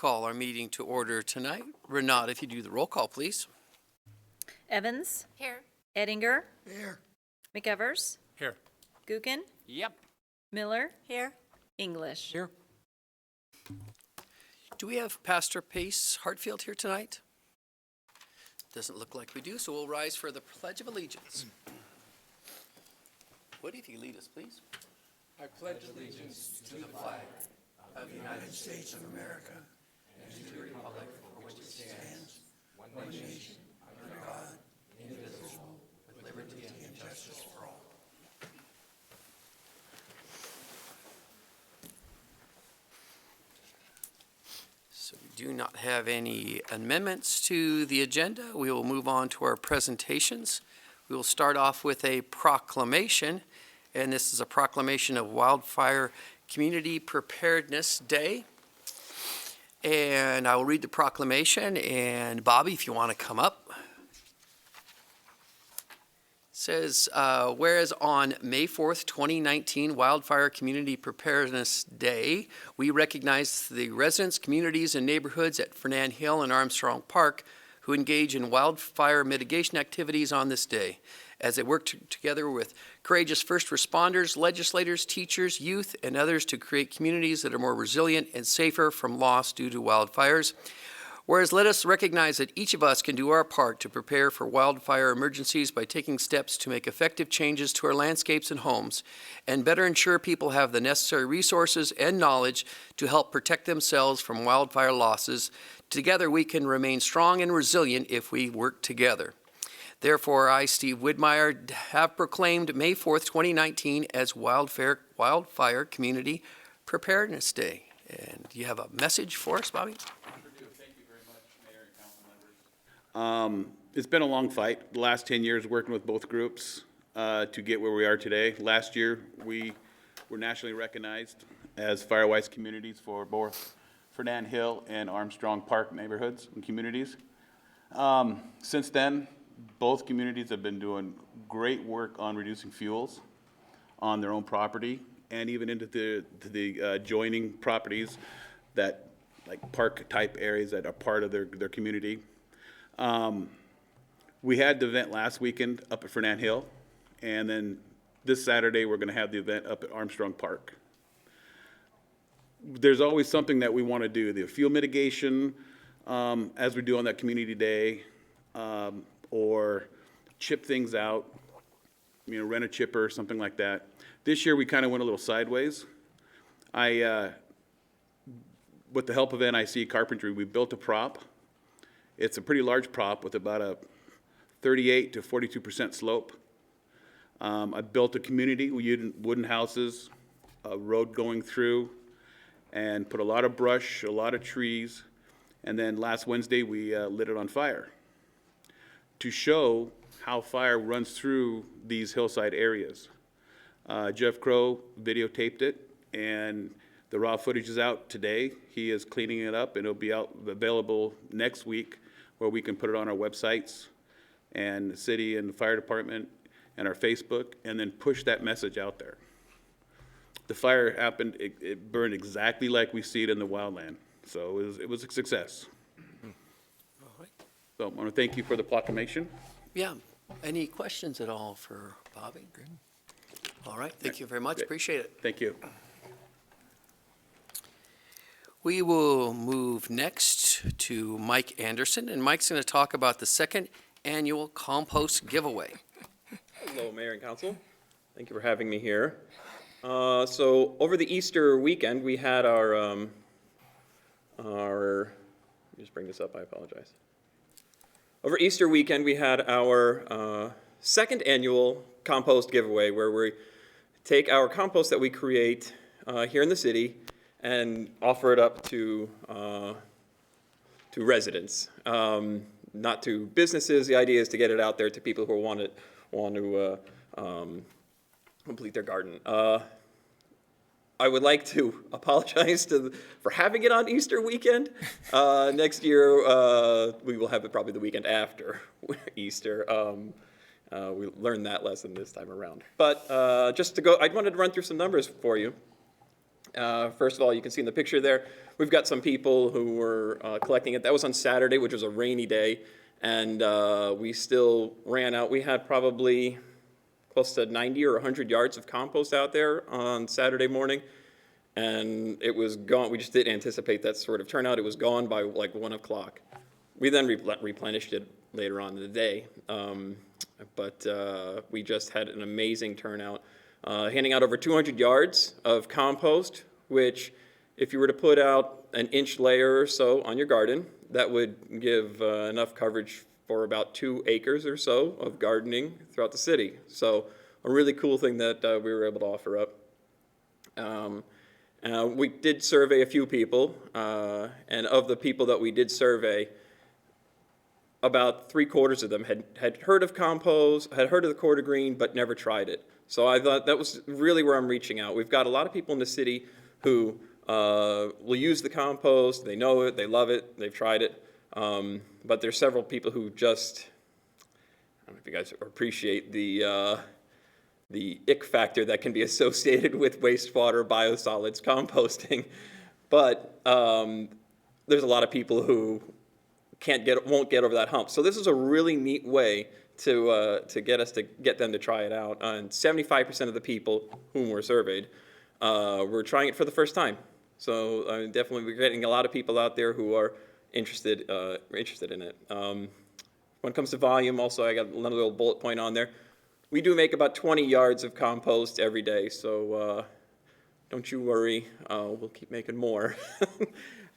call our meeting to order tonight. Renata, if you do the roll call, please. Evans? Here. Edinger? Here. McEvers? Here. Gookin? Yep. Miller? Here. English? Here. Do we have Pastor Pace Hartfield here tonight? Doesn't look like we do, so we'll rise for the Pledge of Allegiance. Woody, if you lead us, please. I pledge allegiance to the flag of the United States of America and to the republic for which it stands, one nation, under God, indivisible, with liberty and justice for all. So we do not have any amendments to the agenda. We will move on to our presentations. We will start off with a proclamation, and this is a proclamation of Wildfire Community Preparedness Day. And I will read the proclamation, and Bobby, if you want to come up. It says, whereas on May 4th, 2019, Wildfire Community Preparedness Day, we recognize the residents, communities, and neighborhoods at Fernand Hill and Armstrong Park who engage in wildfire mitigation activities on this day, as they work together with courageous first responders, legislators, teachers, youth, and others to create communities that are more resilient and safer from loss due to wildfires. Whereas let us recognize that each of us can do our part to prepare for wildfire emergencies by taking steps to make effective changes to our landscapes and homes, and better ensure people have the necessary resources and knowledge to help protect themselves from wildfire losses. Together we can remain strong and resilient if we work together. Therefore, I, Steve Widmeyer, have proclaimed May 4th, 2019 as Wildfire Community Preparedness Day. And do you have a message for us, Bobby? Thank you very much, Mayor and council members. It's been a long fight, the last 10 years working with both groups to get where we are today. Last year, we were nationally recognized as Firewise communities for both Fernand Hill and Armstrong Park neighborhoods and communities. Since then, both communities have been doing great work on reducing fuels on their own property and even into the adjoining properties that, like park type areas that are part of their community. We had the event last weekend up at Fernand Hill, and then this Saturday we're going to have the event up at Armstrong Park. There's always something that we want to do, the fuel mitigation, as we do on that community day, or chip things out, rent a chipper, something like that. This year we kind of went a little sideways. With the help of NIC Carpentry, we built a prop. It's a pretty large prop with about a 38 to 42% slope. I built a community. We used wooden houses, a road going through, and put a lot of brush, a lot of trees. And then last Wednesday, we lit it on fire to show how fire runs through these hillside areas. Jeff Crow videotaped it, and the raw footage is out today. He is cleaning it up, and it'll be available next week where we can put it on our websites and the city and the fire department and our Facebook, and then push that message out there. The fire happened, it burned exactly like we see it in the wildland. So it was a success. All right. So I want to thank you for the proclamation. Yeah. Any questions at all for Bobby? All right. Thank you very much. Appreciate it. Thank you. We will move next to Mike Anderson, and Mike's going to talk about the second annual compost giveaway. Hello, Mayor and Council. Thank you for having me here. So over the Easter weekend, we had let me just bring this up, I apologize. Over Easter weekend, we had our second annual compost giveaway, where we take our compost that we create here in the city and offer it up to residents, not to businesses. The idea is to get it out there to people who want to complete their garden. I would like to apologize for having it on Easter weekend. Next year, we will have it probably the weekend after Easter. We learned that lesson this time around. But I wanted to run through some numbers for you. First of all, you can see in the picture there, we've got some people who were collecting it. That was on Saturday, which was a rainy day, and we still ran out. We had probably close to 90 or 100 yards of compost out there on Saturday morning, and it was gone. We just didn't anticipate that sort of turnout. It was gone by like 1 o'clock. We then replenished it later on in the day, but we just had an amazing turnout, handing out over 200 yards of compost, which if you were to put out an inch layer or so on your garden, that would give enough coverage for about 2 acres or so of gardening throughout the city. So a really cool thing that we were able to offer up. We did survey a few people, and of the people that we did survey, about 3/4 of them had heard of compost, had heard of the Coeur Green, but never tried it. So I thought that was really where I'm reaching out. We've got a lot of people in the city who will use the compost. They know it, they love it, they've tried it. But there's several people who just, I don't know if you guys appreciate the ick factor that can be associated with wastewater, biosolids, composting. But there's a lot of people who won't get over that hump. So this is a really neat way to get them to try it out. And 75% of the people whom were surveyed were trying it for the first time. So definitely we're getting a lot of people out there who are interested in it. When it comes to volume, also I got another little bullet point on there. We do make about 20 yards of compost every day, so don't you worry, we'll keep making more.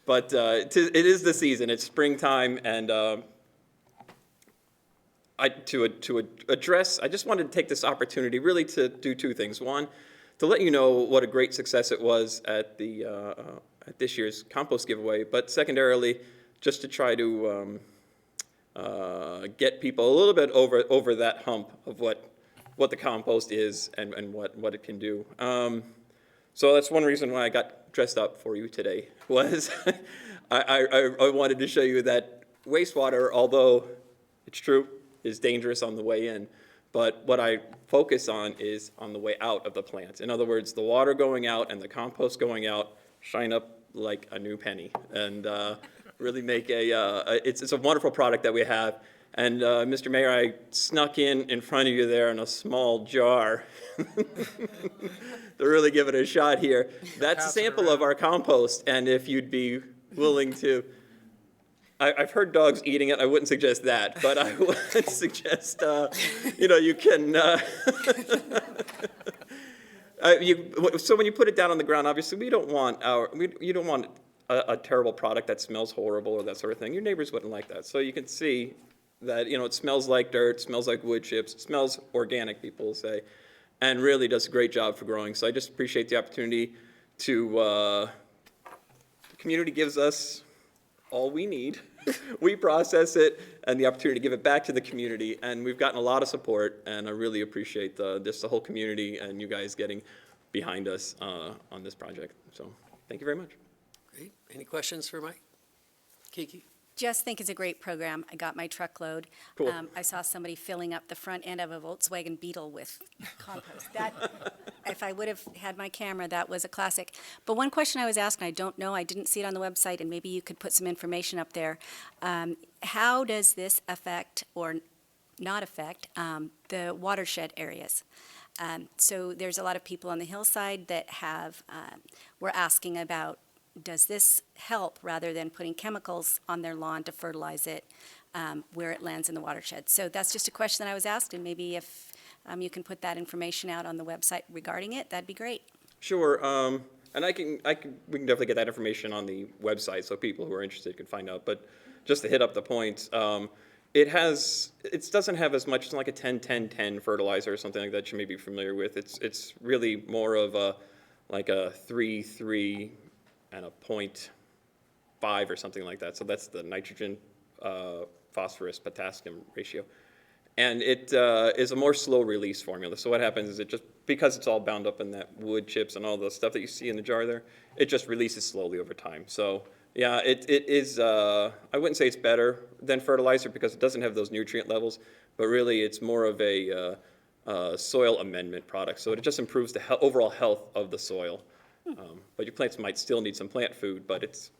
But it is the season, it's springtime, and to address, I just wanted to take this opportunity really to do 2 things. One, to let you know what a great success it was at this year's compost giveaway, but secondarily, just to try to get people a little bit over that hump of what the compost is and what it can do. So that's one reason why I got dressed up for you today, was I wanted to show you that wastewater, although it's true, is dangerous on the way in, but what I focus on is on the way out of the plant. In other words, the water going out and the compost going out shine up like a new penny, and really make it's a wonderful product that we have. And Mr. Mayor, I snuck in front of you there in a small jar to really give it a shot here. That's a sample of our compost, and if you'd be willing to, I've heard dogs eating it. I wouldn't suggest that, but I would suggest, you can. So when you put it down on the ground, obviously you don't want a terrible product that smells horrible or that sort of thing. Your neighbors wouldn't like that. So you can see that, it smells like dirt, smells like wood chips, it smells organic, people will say, and really does a great job for growing. So I just appreciate the opportunity to, the community gives us all we need. We process it, and the opportunity to give it back to the community, and we've gotten a lot of support, and I really appreciate the whole community and you guys getting behind us on this project. So thank you very much. Great. Any questions for Mike? Kiki? Just think it's a great program. I got my truckload. Cool. I saw somebody filling up the front end of a Volkswagen Beetle with compost. That, if I would have had my camera, that was a classic. But one question I was asked, and I don't know, I didn't see it on the website, and maybe you could put some information up there. How does this affect or not affect the watershed areas? So there's a lot of people on the hillside that were asking about, does this help rather than putting chemicals on their lawn to fertilize it where it lands in the watershed? So that's just a question that I was asked, and maybe if you can put that information out on the website regarding it, that'd be great. Sure, and we can definitely get that information on the website so people who are interested can find out. But just to hit up the points, it doesn't have as much, it's like a 10-10-10 fertilizer or something like that you may be familiar with. It's really more of a 3-3 and a 0.5 or something like that. So that's the nitrogen, phosphorus, potassium ratio. And it is a more slow release formula. So what happens is because it's all bound up in that wood chips and all the stuff that you see in the jar there, it just releases slowly over time. So yeah, it is, I wouldn't say it's better than fertilizer because it doesn't have those nutrient levels, but really it's more of a soil amendment product. So it just improves the overall health of the soil. But your plants might still need some plant food, but it's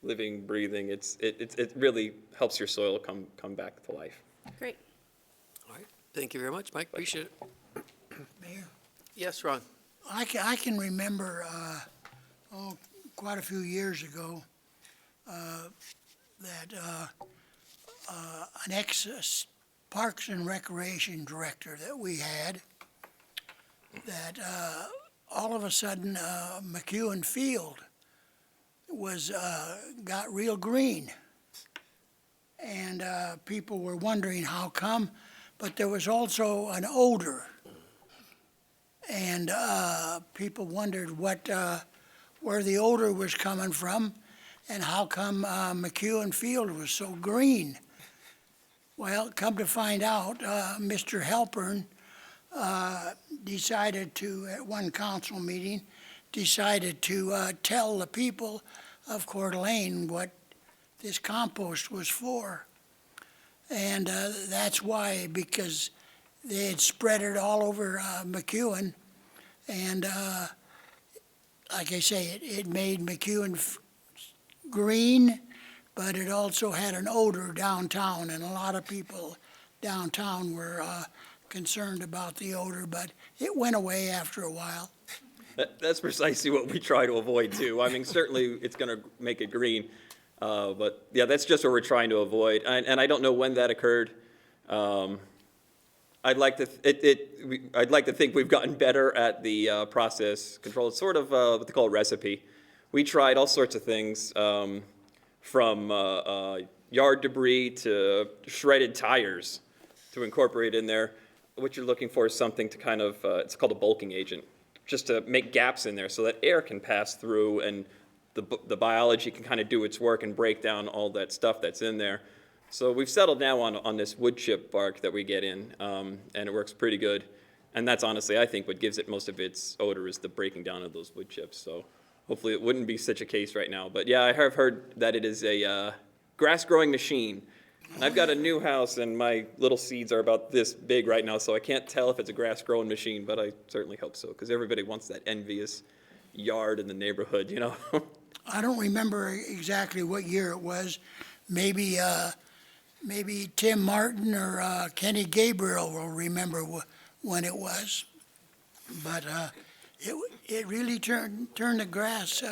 living, breathing, it really helps your soil come back to life. Great. All right, thank you very much, Mike, appreciate it. Mayor, Yes, Ron? I can remember, quite a few years ago, that an ex-Parks and Recreation Director that we had, that all of a sudden, McEwen Field got real green. And people were wondering how come, but there was also an odor. And people wondered where the odor was coming from and how come McEwen Field was so green. Well, come to find out, Mr. Halpern decided to, at one council meeting, decided to tell the people of Coeur d'Alene what this compost was for. And that's why, because they had spread it all over McEwen, and like I say, it made McEwen green, but it also had an odor downtown, and a lot of people downtown were concerned about the odor, but it went away after a while. That's precisely what we try to avoid too. I mean, certainly it's going to make it green, but yeah, that's just what we're trying to avoid. And I don't know when that occurred. I'd like to I'd like to think we've gotten better at the process control. It's sort of what they call a recipe. We tried all sorts of things, from yard debris to shredded tires, to incorporate in there. What you're looking for is something to kind of it's called a bulking agent, just to make gaps in there so that air can pass through and the biology can kind of do its work and break down all that stuff that's in there. So we've settled now on this wood chip bark that we get in, and it works pretty good. And that's honestly, I think, what gives it most of its odor is the breaking down of those wood chips. So hopefully it wouldn't be such a case right now. But yeah, I have heard that it is a grass-growing machine. And I've got a new house, and my little seeds are about this big right now, so I can't tell if it's a grass-growing machine, but I certainly hope so, because everybody wants that envious yard in the neighborhood, you know? I don't remember exactly what year it was. Maybe Tim Martin or Kenny Gabriel will remember when it was. But it really turned the grass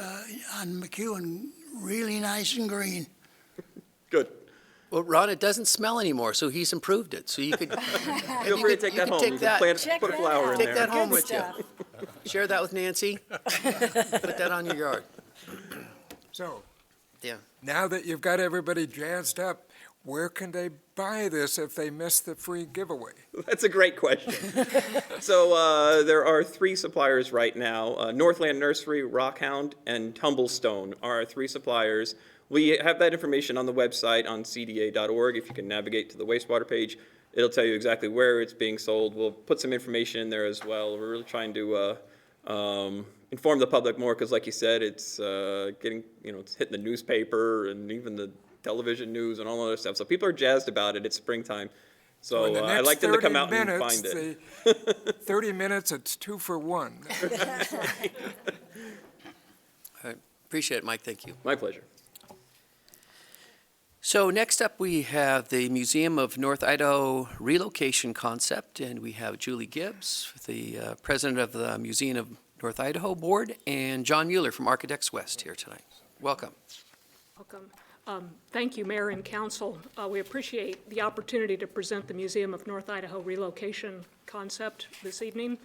on McEwen really nice and green. Good. Well, Ron, it doesn't smell anymore, so he's improved it. So you could Feel free to take that home. You can put a flower in Take there. that home Good with stuff. you. Share that with Nancy. Put that on your yard. So, Yeah. now that you've got everybody jazzed up, where can they buy this if they miss the free giveaway? That's a great question. So there are 3 suppliers right now. Northland Nursery, Rockhound, and Tumblestone are our 3 suppliers. We have that information on the website on cda.org. If you can navigate to the wastewater page, it'll tell you exactly where it's being sold. We'll put some information in there as well. We're really trying to inform the public more because, like you said, it's getting, it's hitting the newspaper and even the television news and all that other stuff. So people are jazzed about it. It's springtime. So in the I'd next like them to come 30 out and minutes, find it. 30 minutes, it's 2 for 1. All right. Appreciate it, Mike. Thank you. My pleasure. So next up, we have the Museum of North Idaho relocation concept, and we have Julie Gibbs, the president of the Museum of North Idaho Board, and John Mueller from Architects West here tonight. Welcome. Welcome. Thank you, Mayor and Council. We appreciate the opportunity to present the Museum of North Idaho relocation concept this evening.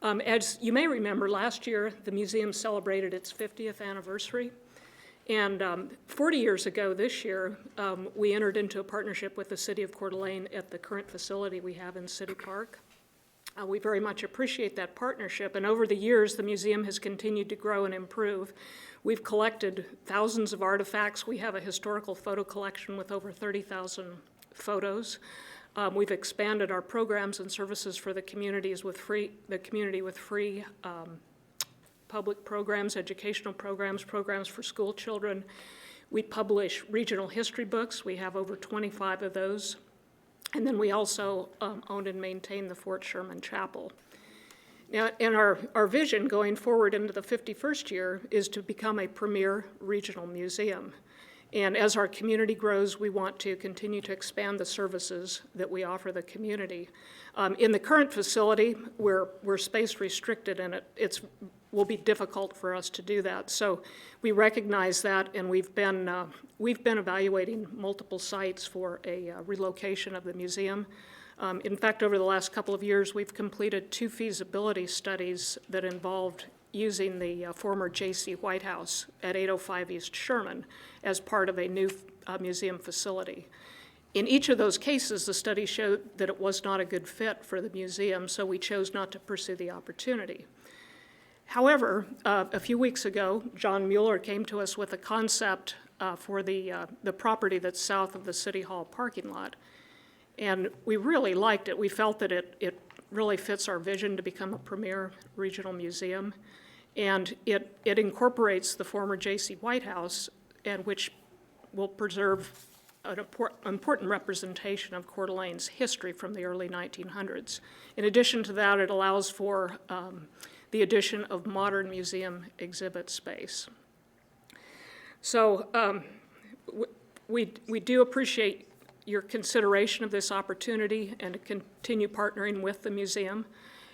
As you may remember, last year, the museum celebrated its 50th anniversary. And 40 years ago this year, we entered into a partnership with the City of Coeur d'Alene at the current facility we have in City Park. We very much appreciate that partnership, and over the years, the museum has continued to grow and improve. We've collected thousands of artifacts. We have a historical photo collection with over 30,000 photos. We've expanded our programs and services for the community with free public programs, educational programs, programs for school children. We publish regional history books. We have over 25 of those. And then we also own and maintain the Fort Sherman Chapel. And our vision going forward into the 51st year is to become a premier regional museum. And as our community grows, we want to continue to expand the services that we offer the community. In the current facility, we're space restricted, and it will be difficult for us to do that. So we recognize that, and we've been evaluating multiple sites for a relocation of the museum. In fact, over the last couple of years, we've completed 2 feasibility studies that involved using the former J.C. White House at 805 East Sherman as part of a new museum facility. In each of those cases, the study showed that it was not a good fit for the museum, so we chose not to pursue the opportunity. However, a few weeks ago, John Mueller came to us with a concept for the property that's south of the City Hall parking lot. And we really liked it. We felt that it really fits our vision to become a premier regional museum. And it incorporates the former J.C. White House, and which will preserve an important representation of Coeur d'Alene's history from the early 1900s. In addition to that, it allows for the addition of modern museum exhibit space. So we do appreciate your consideration of this opportunity and to continue partnering with the museum.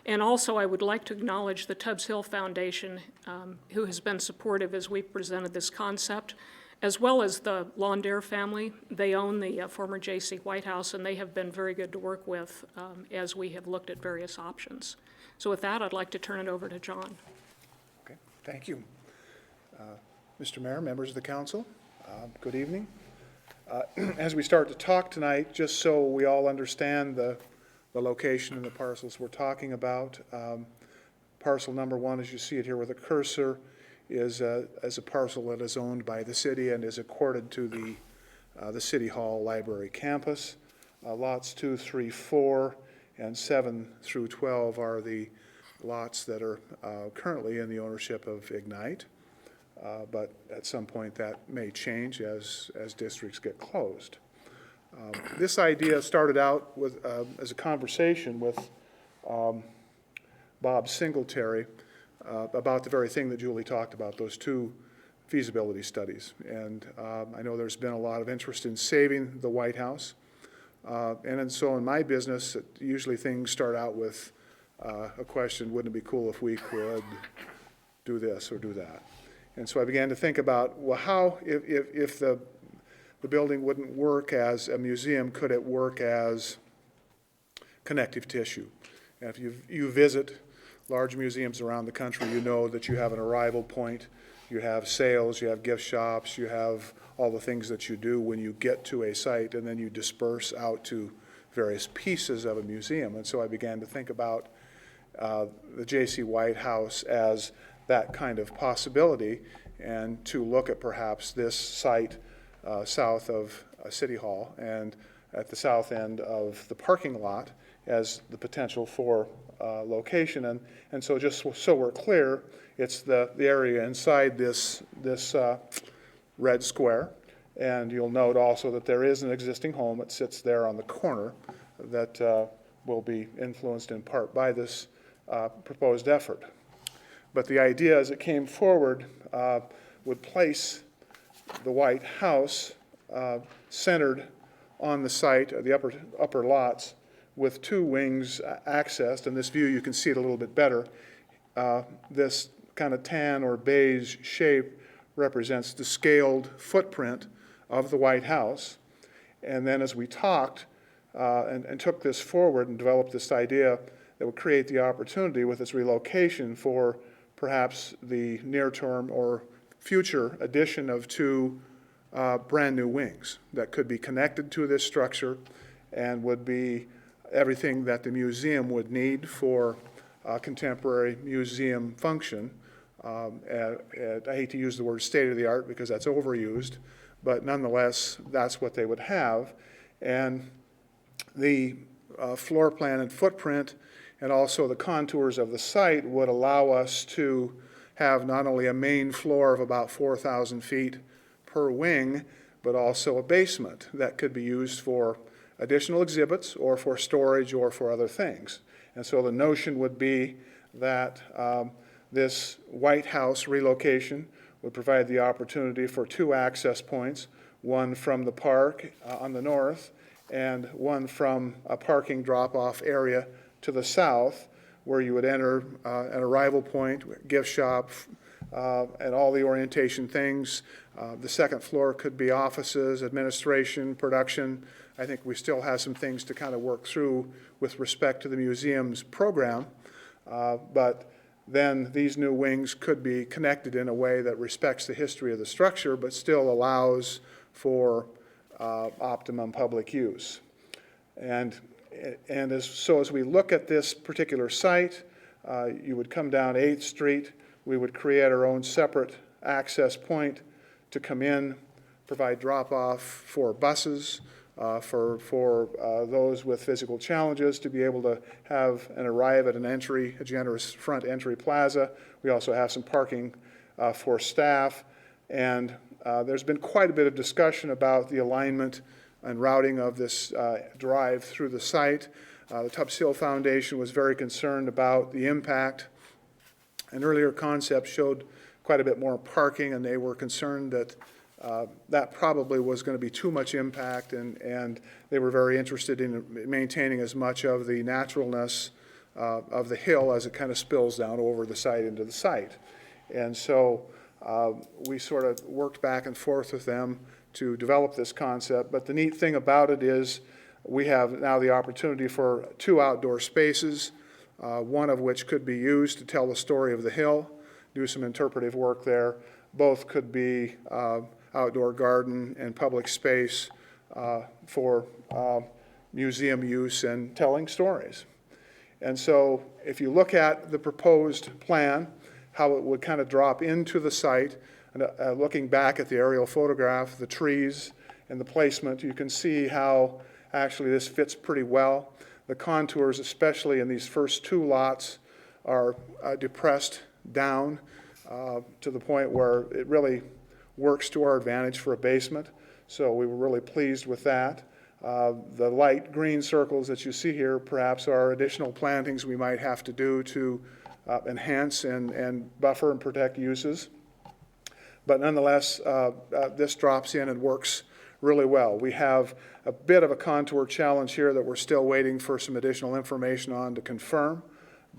And also, I would like to acknowledge the Tubbs Hill Foundation, who has been supportive as we presented this concept, as well as the Lawndair family. They own the former J.C. White House, and they have been very good to work with as we have looked at various options. So with that, I'd like to turn it over to John. Okay, thank you. Mr. Mayor, members of the council, good evening. As we start to talk tonight, just so we all understand the location and the parcels we're talking about, parcel number 1, as you see it here with a cursor, is a parcel that is owned by the city and is accorded to the City Hall Library campus. Lots 2, 3, 4, and 7 through 12 are the lots that are currently in the ownership of Ignite. But at some point that may change as districts get closed. This idea started out with, as a conversation with Bob Singletary about the very thing that Julie talked about, those 2 feasibility studies. And I know there's been a lot of interest in saving the White House. And so in my business, usually things start out with a question, wouldn't it be cool if we could do this or do that? And so I began to think about, well, how, if the building wouldn't work as a museum, could it work as connective tissue? And if you visit large museums around the country, you know that you have an arrival point, you have sales, you have gift shops, you have all the things that you do when you get to a site, and then you disperse out to various pieces of a museum. And so I began to think about the J.C. White House as that kind of possibility, and to look at perhaps this site south of City Hall and at the south end of the parking lot as the potential for location. And so just so we're clear, it's the area inside this red square. And you'll note also that there is an existing home that sits there on the corner that will be influenced in part by this proposed effort. But the idea as it came forward would place the White House centered on the site, the upper lots, with 2 wings accessed. In this view, you can see it a little bit better. This kind of tan or beige shape represents the scaled footprint of the White House. And then as we talked and took this forward and developed this idea that would create the opportunity with its relocation for perhaps the near-term or future addition of 2 brand new wings that could be connected to this structure and would be everything that the museum would need for contemporary museum function. I hate to use the word state-of-the-art because that's overused, but nonetheless, that's what they would have. And the floor plan and footprint and also the contours of the site would allow us to have not only a main floor of about 4,000 feet per wing, but also a basement that could be used for additional exhibits or for storage or for other things. And so the notion would be that this White House relocation would provide the opportunity for 2 access points, one from the park on the north and one from a parking drop-off area to the south, where you would enter an arrival point, gift shop, and all the orientation things. The second floor could be offices, administration, production. I think we still have some things to kind of work through with respect to the museum's program, but then these new wings could be connected in a way that respects the history of the structure, but still allows for optimum public use. And as we look at this particular site, you would come down 8th Street. We would create our own separate access point to come in, provide drop-off for buses, for those with physical challenges to be able to have and arrive at a generous front entry plaza. We also have some parking for staff, and there's been quite a bit of discussion about the alignment and routing of this drive through the site. The Tubbs Hill Foundation was very concerned about the impact. An earlier concept showed quite a bit more parking, and they were concerned that that probably was going to be too much impact, and they were very interested in maintaining as much of the naturalness of the hill as it kind of spills down over the site into the site. And so we sort of worked back and forth with them to develop this concept. But the neat thing about it is we have now the opportunity for 2 outdoor spaces, one of which could be used to tell the story of the hill, do some interpretive work there. Both could be outdoor garden and public space for museum use and telling stories. And so if you look at the proposed plan, how it would kind of drop into the site, and looking back at the aerial photograph, the trees and the placement, you can see how actually this fits pretty well. The contours, especially in these first 2 lots, are depressed down to the point where it really works to our advantage for a basement. So we were really pleased with that. The light green circles that you see here perhaps are additional plantings we might have to do to enhance and buffer and protect uses. But nonetheless, this drops in and works really well. We have a bit of a contour challenge here that we're still waiting for some additional information on to confirm.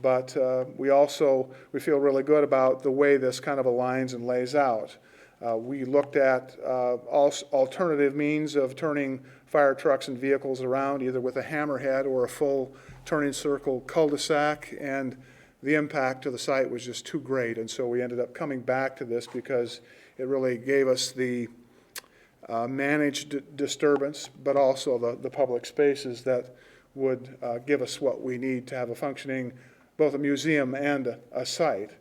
But we feel really good about the way this kind of aligns and lays out. We looked at alternative means of turning fire trucks and vehicles around, either with a hammerhead or a full turning circle cul-de-sac, and the impact to the site was just too great. And so we ended up coming back to this because it really gave us the managed disturbance, but also the public spaces that would give us what we need to have a functioning, both a museum and a site.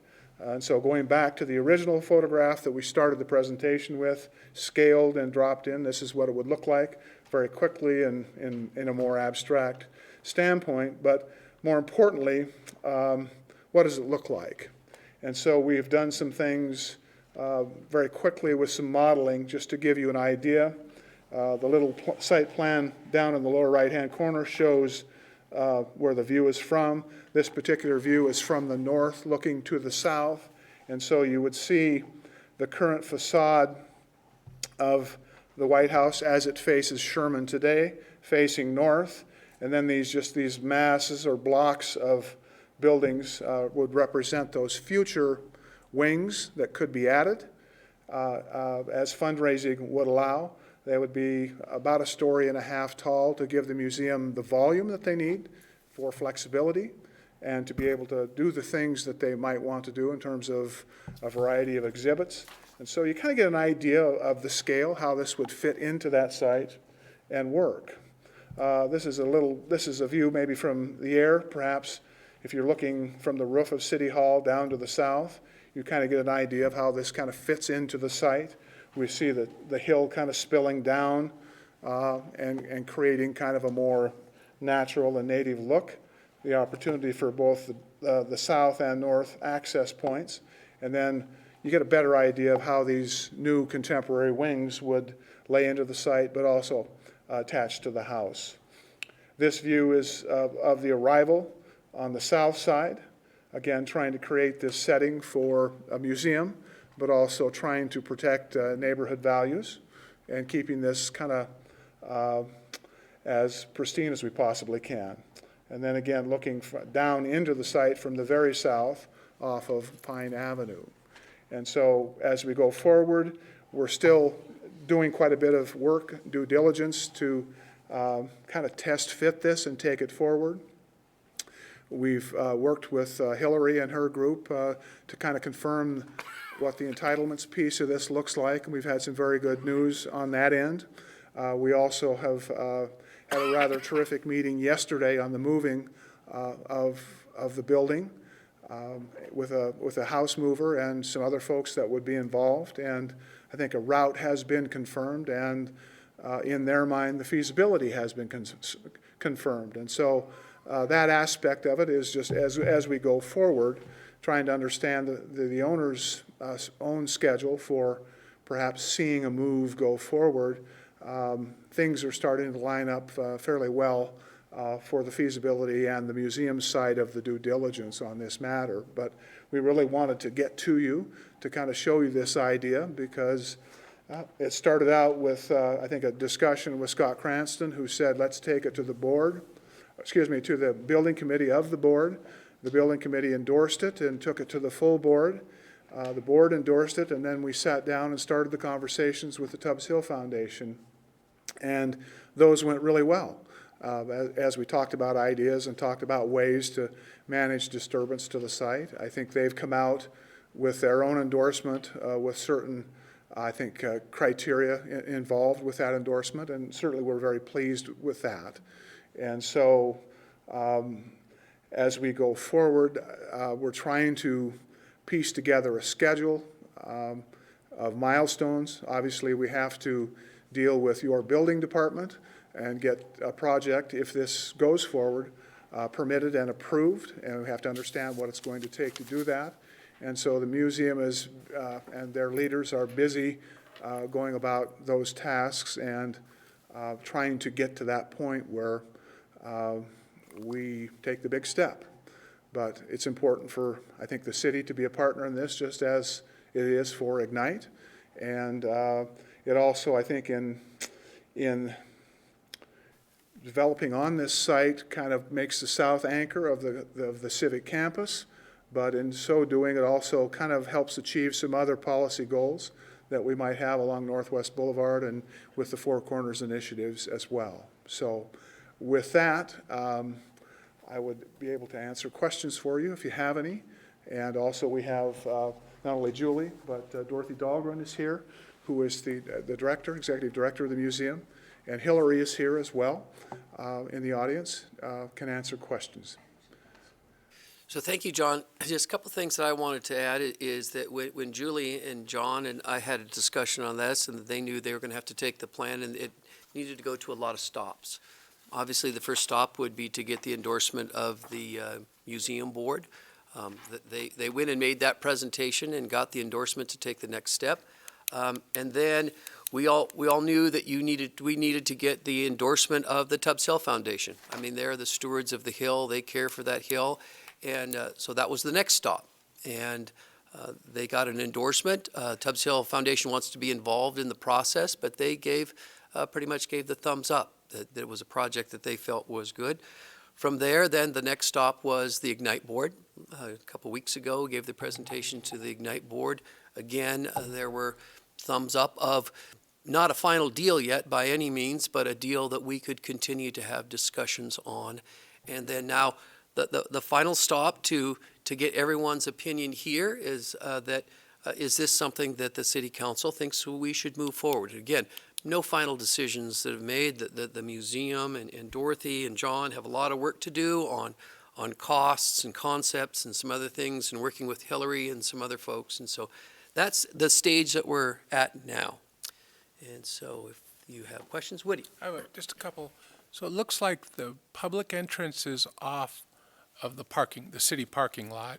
And so going back to the original photograph that we started the presentation with, scaled and dropped in, this is what it would look like very quickly and in a more abstract standpoint. But more importantly, what does it look like? And so we've done some things very quickly with some modeling just to give you an idea. The little site plan down in the lower right-hand corner shows where the view is from. This particular view is from the north looking to the south. And so you would see the current facade of the White House as it faces Sherman today, facing north. And then these masses or blocks of buildings would represent those future wings that could be added as fundraising would allow. They would be about 1.5 stories tall to give the museum the volume that they need for flexibility and to be able to do the things that they might want to do in terms of a variety of exhibits. And so you kind of get an idea of the scale, how this would fit into that site and work. This is a view maybe from the air, perhaps if you're looking from the roof of City Hall down to the south, you kind of get an idea of how this kind of fits into the site. We see the hill kind of spilling down and creating kind of a more natural and native look. The opportunity for both the south and north access points. And then you get a better idea of how these new contemporary wings would lay into the site, but also attached to the house. This view is of the arrival on the south side. again, trying to create this setting for a museum, but also trying to protect neighborhood values and keeping this kind of as pristine as we possibly can. And then again, looking down into the site from the very south off of Pine Avenue. And so as we go forward, we're still doing quite a bit of work, due diligence to kind of test fit this and take it forward. We've worked with Hillary and her group to kind of confirm what the entitlements piece of this looks like, and we've had some very good news on that end. We also have had a rather terrific meeting yesterday on the moving of the building with a house mover and some other folks that would be involved. And I think a route has been confirmed, and in their mind, the feasibility has been confirmed. And so that aspect of it is just as we go forward, trying to understand the owner's own schedule for perhaps seeing a move go forward. Things are starting to line up fairly well for the feasibility and the museum side of the due diligence on this matter. But we really wanted to get to you to kind of show you this idea because it started out with, I think, a discussion with Scott Cranston, who said, let's take it to the board, to the building committee of the board. The building committee endorsed it and took it to the full board. The board endorsed it, and then we sat down and started the conversations with the Tubbs Hill Foundation. And those went really well as we talked about ideas and talked about ways to manage disturbance to the site. I think they've come out with their own endorsement with certain, I think, criteria involved with that endorsement, and certainly we're very pleased with that. And so as we go forward, we're trying to piece together a schedule of milestones. Obviously, we have to deal with your building department and get a project, if this goes forward, permitted and approved, and we have to understand what it's going to take to do that. And so the museum is, and their leaders are busy going about those tasks and trying to get to that point where we take the big step. But it's important for, I think, the city to be a partner in this, just as it is for Ignite. And it also, I think, in developing on this site kind of makes the south anchor of the civic campus, but in so doing, it also kind of helps achieve some other policy goals that we might have along Northwest Boulevard and with the Four Corners initiatives as well. So with that, I would be able to answer questions for you if you have any. And also we have not only Julie, but Dorothy Dahlgren is here, who is the director, executive director of the museum. And Hillary is here as well in the audience, can answer questions. So thank you, John. Just a couple things that I wanted to add is that when Julie and John and I had a discussion on this, and they knew they were going to have to take the plan, and it needed to go to a lot of stops. Obviously, the first stop would be to get the endorsement of the museum board. They went and made that presentation and got the endorsement to take the next step. And then we all knew that we needed to get the endorsement of the Tubbs Hill Foundation. I mean, they're the stewards of the hill. They care for that hill. And so that was the next stop. And they got an endorsement. Tubbs Hill Foundation wants to be involved in the process, but they pretty much gave the thumbs up that it was a project that they felt was good. From there, then the next stop was the Ignite board. A couple weeks ago, gave the presentation to the Ignite board. Again, there were thumbs up of not a final deal yet by any means, but a deal that we could continue to have discussions on. And then now the final stop to get everyone's opinion here is is this something that the city council thinks we should move forward? Again, no final decisions that have made. The museum and Dorothy and John have a lot of work to do on costs and concepts and some other things, and working with Hillary and some other folks. And so that's the stage that we're at now. And so if you have questions, Woody. I have just a couple. So it looks like the public entrance is off of the city parking lot,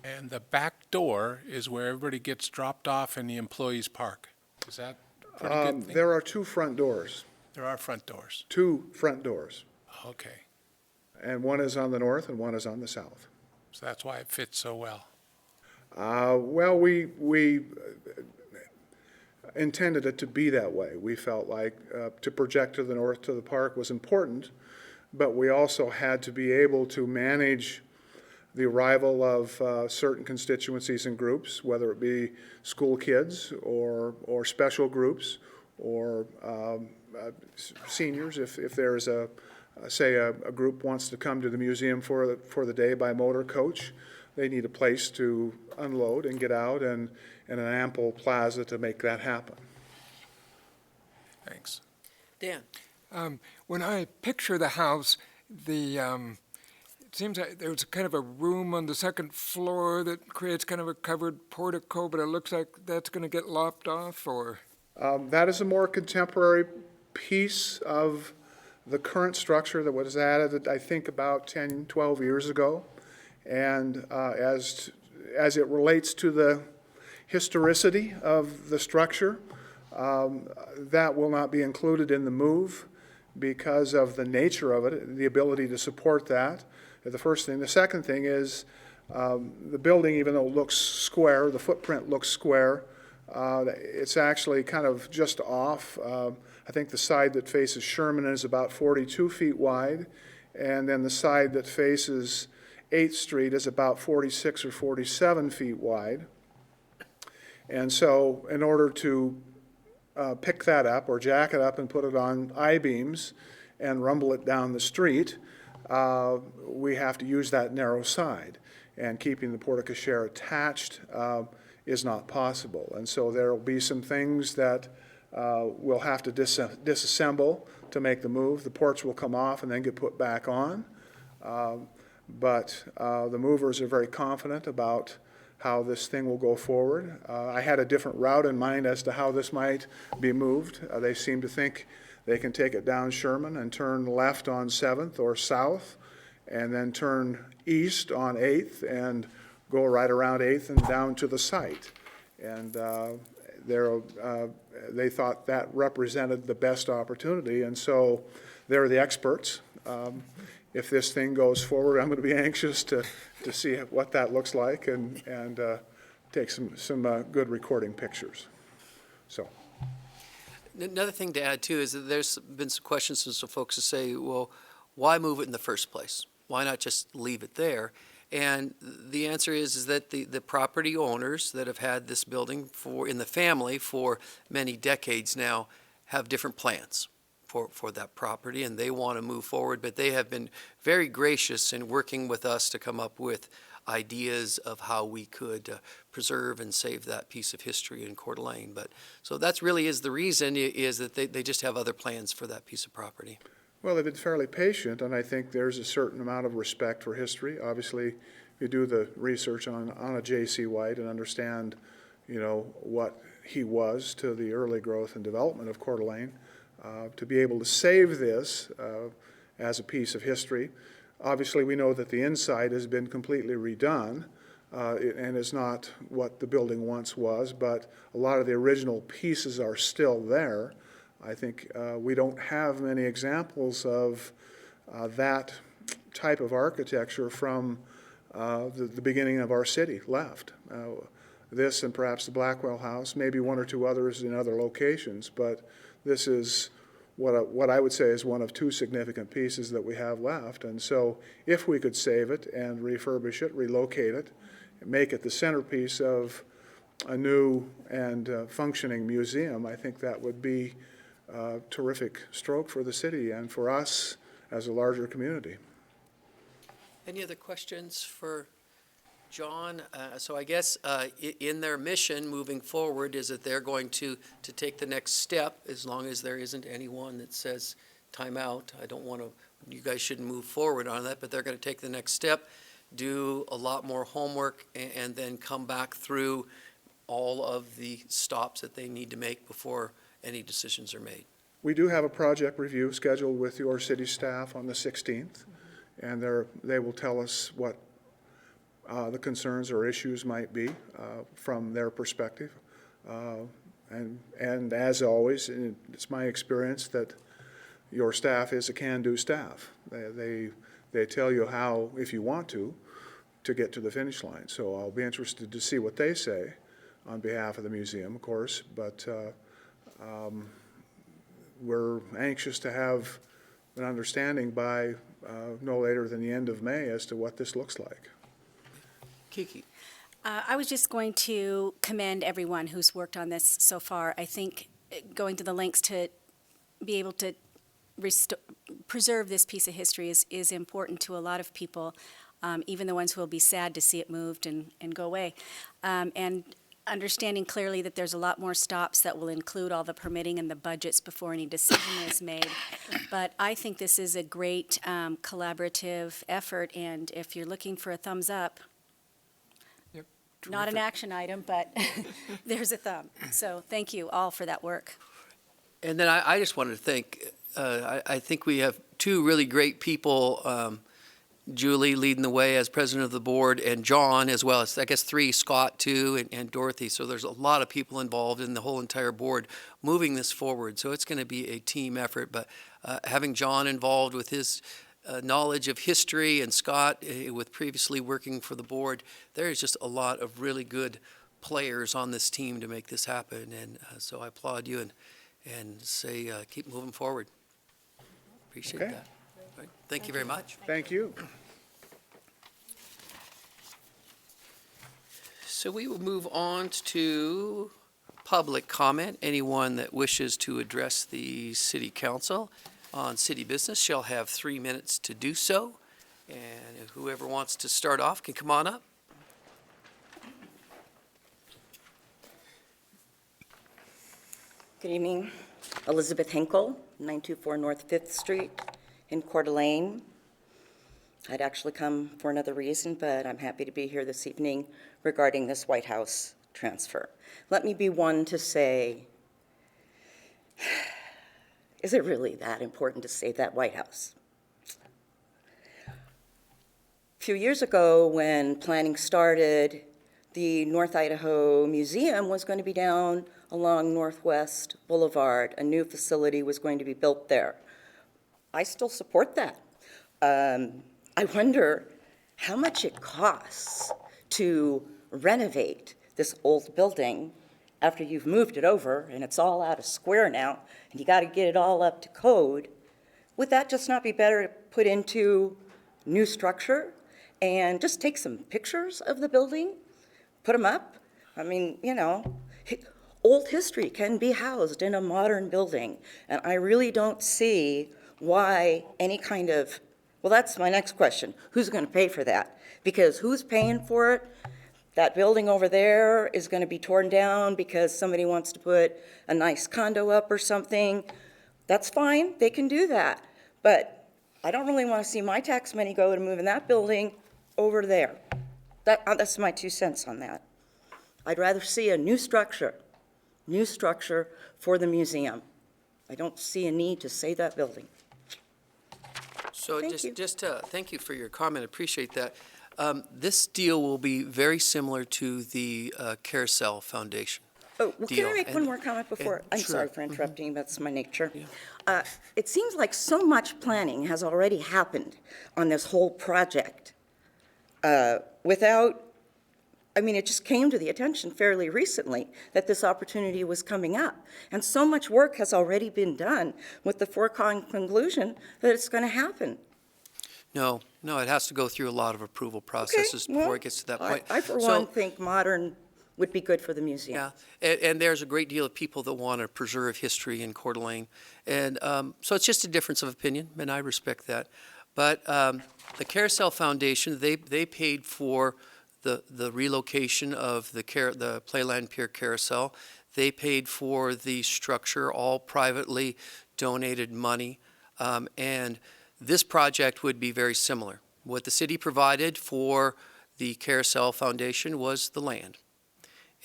and the back door is where everybody gets dropped off and the employees park. Is that a pretty good thing? There are two front doors. There are front doors. Two front doors. Okay. And one is on the north and one is on the south. So that's why it fits so well. Well, we intended it to be that way. We felt like to project to the north to the park was important, but we also had to be able to manage the arrival of certain constituencies and groups, whether it be school kids or special groups or seniors. If there's say a group wants to come to the museum for the day by motor coach, they need a place to unload and get out and an ample plaza to make that happen. Thanks. Dan? When I picture the house, it seems like there's kind of a room on the second floor that creates kind of a covered portico, but it looks like that's going to get lopped off, or? That is a more contemporary piece of the current structure that was added, I think, about 10, 12 years ago. And as it relates to the historicity of the structure, that will not be included in the move because of the nature of it, the ability to support that. The first thing. The second thing is the building, even though it looks square, the footprint looks square, it's actually kind of just off. I think the side that faces Sherman is about 42 feet wide, and then the side that faces 8th Street is about 46 or 47 feet wide. And so in order to pick that up or jack it up and put it on I-beams and rumble it down the street, we have to use that narrow side. And keeping the porte-cochere attached is not possible. And so there will be some things that we'll have to disassemble to make the move. The ports will come off and then get put back on. But the movers are very confident about how this thing will go forward. I had a different route in mind as to how this might be moved. They seem to think they can take it down Sherman and turn left on 7th or south, and then turn east on 8th and go right around 8th and down to the site. And they thought that represented the best opportunity, and so they're the experts. If this thing goes forward, I'm going to be anxious to see what that looks like and take some good recording pictures. So. Another thing to add, too, is that there's been some questions from some folks who say, well, why move it in the first place? Why not just leave it there? And the answer is that the property owners that have had this building in the family for many decades now have different plans for that property, and they want to move forward, but they have been very gracious in working with us to come up with ideas of how we could preserve and save that piece of history in Coeur d'Alene. But so that's really is the reason, is that they just have other plans for that piece of property. Well, they've been fairly patient, and I think there's a certain amount of respect for history. Obviously, if you do the research on a J.C. White and understand, what he was to the early growth and development of Coeur d'Alene, to be able to save this as a piece of history. Obviously, we know that the inside has been completely redone and is not what the building once was, but a lot of the original pieces are still there. I think we don't have many examples of that type of architecture from the beginning of our city left. This and perhaps the Blackwell House, maybe one or two others in other locations, but this is what I would say is one of two significant pieces that we have left. And so if we could save it and refurbish it, relocate it, make it the centerpiece of a new and functioning museum, I think that would be a terrific stroke for the city and for us as a larger community. Any other questions for John? So I guess in their mission moving forward is that they're going to take the next step, as long as there isn't anyone that says time out. I don't want to, you guys shouldn't move forward on that, but they're going to take the next step, do a lot more homework, and then come back through all of the stops that they need to make before any decisions are made. We do have a project review scheduled with your city staff on the 16th, and they will tell us what the concerns or issues might be from their perspective. And as always, it's my experience that your staff is a can-do staff. They tell you how, if you want to, to get to the finish line. So I'll be interested to see what they say on behalf of the museum, of course, but we're anxious to have an understanding by no later than the end of May as to what this looks like. Kiki? I was just going to commend everyone who's worked on this so far. I think going to the lengths to be able to preserve this piece of history is important to a lot of people, even the ones who will be sad to see it moved and go away. And understanding clearly that there's a lot more stops that will include all the permitting and the budgets before any decision is made. But I think this is a great collaborative effort, and if you're looking for a thumbs up, Yep, not an action item, but there's a thumb. So thank you all for that work. And then I just wanted to thank, I think we have two really great people, Julie leading the way as president of the board, and John as well as, I guess, three, Scott too, and Dorothy. So there's a lot of people involved in the whole entire board moving this forward. So it's going to be a team effort. But having John involved with his knowledge of history and Scott with previously working for the board, there is just a lot of really good players on this team to make this happen. And so I applaud you and say keep moving forward. Appreciate Okay. that. Right. Thank you very much. Thank you. So we will move on to public comment. Anyone that wishes to address the city council on city business shall have 3 minutes to do so. And whoever wants to start off can come on up. Good evening. Elizabeth Hinkle, 924 North 5th Street in Coeur d'Alene. I'd actually come for another reason, but I'm happy to be here this evening regarding this White House transfer. Let me be one to say, is it really that important to save that White House? A few years ago, when planning started, the North Idaho Museum was going to be down along Northwest Boulevard. A new facility was going to be built there. I still support that. I wonder how much it costs to renovate this old building after you've moved it over and it's all out of square now and you got to get it all up to code. Would that just not be better to put into new structure and just take some pictures of the building, put them up? I mean, you know, old history can be housed in a modern building, and I really don't see why any kind of, well, that's my next question. Who's going to pay for that? Because who's paying for it? That building over there is going to be torn down because somebody wants to put a nice condo up or something. That's fine, they can do that. But I don't really want to see my tax money go to moving that building over there. That's my 2 cents on that. I'd rather see a new structure for the museum. I don't see a need to save that building. So Thank you. thank you for your comment. Appreciate that. This deal will be very similar to the Carousel Foundation. Oh, well, can Deal. I make one And- more comment before? and- I'm sure. sorry for interrupting, that's my nature. It seems like so much planning has already happened on this whole project without, I mean, it just came to the attention fairly recently that this opportunity was coming up. And so much work has already been done with the foregone conclusion that it's going to happen. No, it has to go through a lot of approval processes Okay, well, before it gets to that point. I, for So- one, think modern would be good for the museum. Yeah, and there's a great deal of people that want to preserve history in Coeur d'Alene. And so it's just a difference of opinion, and I respect that. But the Carousel Foundation, they paid for the relocation of the Playland Pier Carousel. They paid for the structure, all privately donated money. And this project would be very similar. What the city provided for the Carousel Foundation was the land.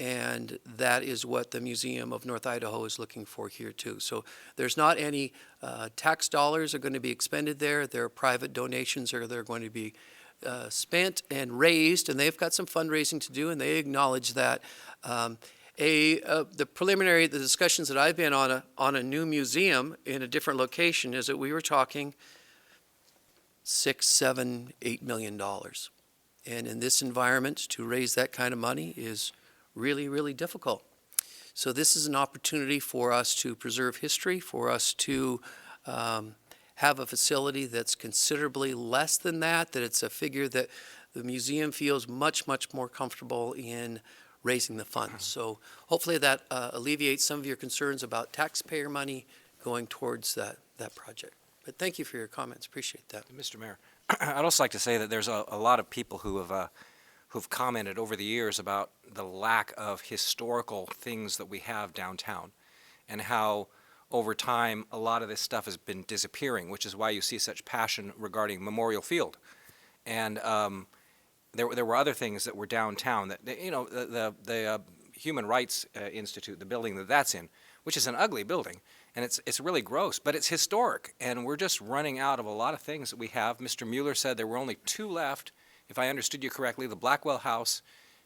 And that is what the Museum of North Idaho is looking for here too. So there's not any tax dollars are going to be expended there. There are private donations they're going to be spent and raised, and they've got some fundraising to do, and they acknowledge that. The discussions that I've been on a new museum in a different location is that we were talking $6, $7, $8 million. And in this environment, to raise that kind of money is really, really difficult. So this is an opportunity for us to preserve history, for us to have a facility that's considerably less than that it's a figure that the museum feels much, much more comfortable in raising the funds. So hopefully that alleviates some of your concerns about taxpayer money going towards that project. But thank you for your comments. Appreciate that. Mr. Mayor, I'd also like to say that there's a lot of people who've commented over the years about the lack of historical things that we have downtown, and how over time a lot of this stuff has been disappearing, which is why you see such passion regarding Memorial Field. And there were other things that were downtown that, the Human Rights Institute, the building that's in, which is an ugly building, and it's really gross, but it's historic, and we're just running out of a lot of things that we have. Mr. Mueller said there were only 2 left, if I understood you correctly, the Blackwell House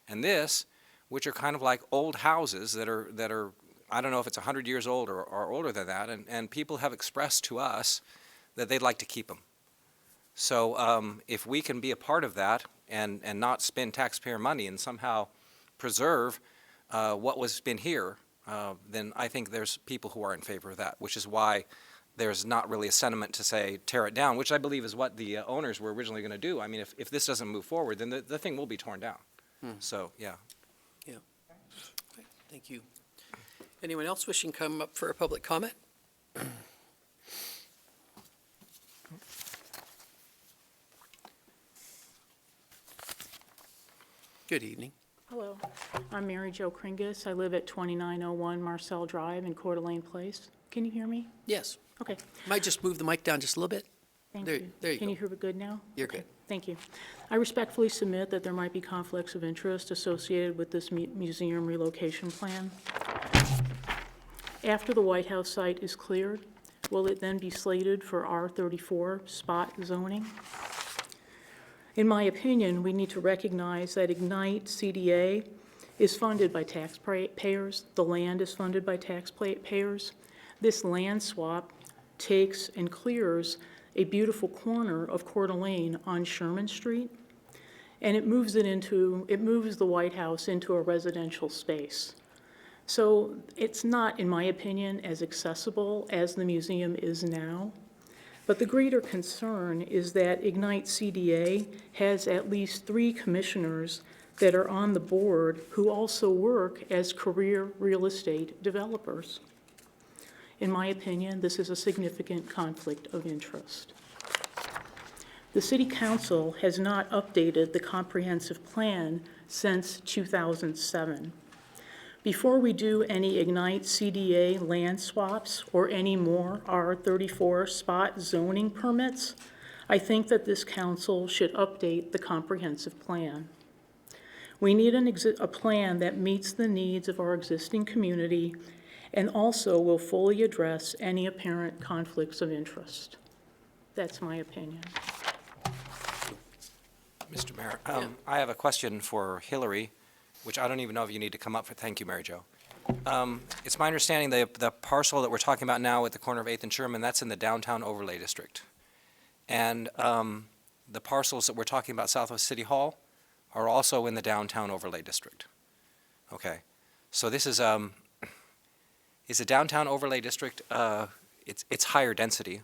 and this, which are kind of like old houses that are I don't know if it's 100 years old or older than that, and people have expressed to us that they'd like to keep them. So if we can be a part of that and not spend taxpayer money and somehow preserve what was been here, then I think there's people who are in favor of that, which is why there's not really a sentiment to say tear it down, which I believe is what the owners were originally going to do. I mean, if this doesn't move forward, then the thing will be torn down. So, yeah. Yeah. Okay, thank you. Anyone else wishing to come up for a public comment? Good evening. Hello, I'm Mary Jo Kringus. I live at 2901 Marcel Drive in Coeur d'Alene Place. Can you hear me? Yes. Okay, Might just move the mic down just a little bit. thank There- you. there you Can go. you hear me good now? You're Okay, good. thank you. I respectfully submit that there might be conflicts of interest associated with this museum relocation plan. After the White House site is cleared, will it then be slated for R34 spot zoning? In my opinion, we need to recognize that Ignite CDA is funded by taxpayers. The land is funded by taxpayers. This land swap takes and clears a beautiful corner of Coeur d'Alene on Sherman Street, and it moves the White House into a residential space. So it's not, in my opinion, as accessible as the museum is now. But the greater concern is that Ignite CDA has at least 3 commissioners that are on the board who also work as career real estate developers. In my opinion, this is a significant conflict of interest. The City Council has not updated the comprehensive plan since 2007. Before we do any Ignite CDA land swaps or any more R34 spot zoning permits, I think that this council should update the comprehensive plan. We need a plan that meets the needs of our existing community and also will fully address any apparent conflicts of interest. That's my opinion. Mr. Mayor, I have a question for Hillary, which I don't even know if you need to come up for. Thank you, Mary Jo. It's my understanding the parcel that we're talking about now at the corner of 8th and Sherman, that's in the downtown overlay district. And the parcels that we're talking about south of City Hall are also in the downtown overlay district. Okay. So this is a downtown overlay district, it's higher density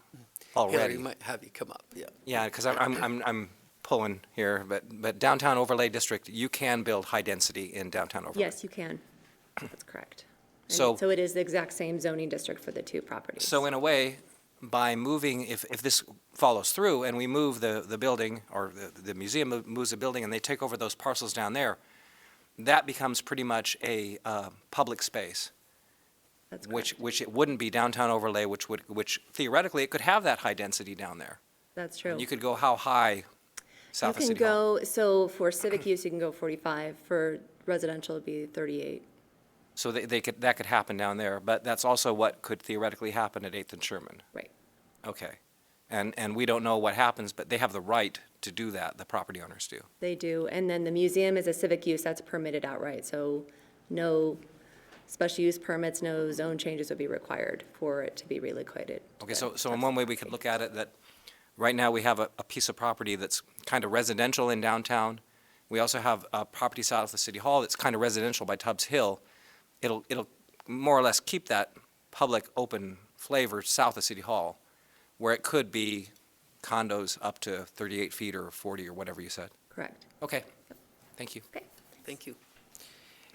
already. Hillary, might have you come up, yeah. Yeah, because I'm pulling here, but downtown overlay district, you can build high density in downtown overlay. Yes, you can. That's correct. And So- so it is the exact same zoning district for the 2 properties. So in a way, by moving, if this follows through and we move the building, or the museum moves the building and they take over those parcels down there, that becomes pretty much a public space, That's correct. which it wouldn't be downtown overlay, which theoretically it could have that high density down there. That's true. You could go how high south of You can City Hall? go, so for civic use, you can go 45. For residential, it'd be 38. So that could happen down there, but that's also what could theoretically happen at 8th and Sherman. Right. Okay. And we don't know what happens, but they have the right to do that, the property owners do. They do. And then the museum is a civic use that's permitted outright. So no special use permits, no zone changes would be required for it to be relocated. Okay, so in one way, we could look at it that right now we have a piece of property that's kind of residential in downtown, We also have a property south of City Hall that's kind of residential by Tubbs Hill. It'll more or less keep that public open flavor south of City Hall, where it could be condos up to 38 feet or 40 or whatever you said. Correct. Okay, thank you. Okay. Thank you.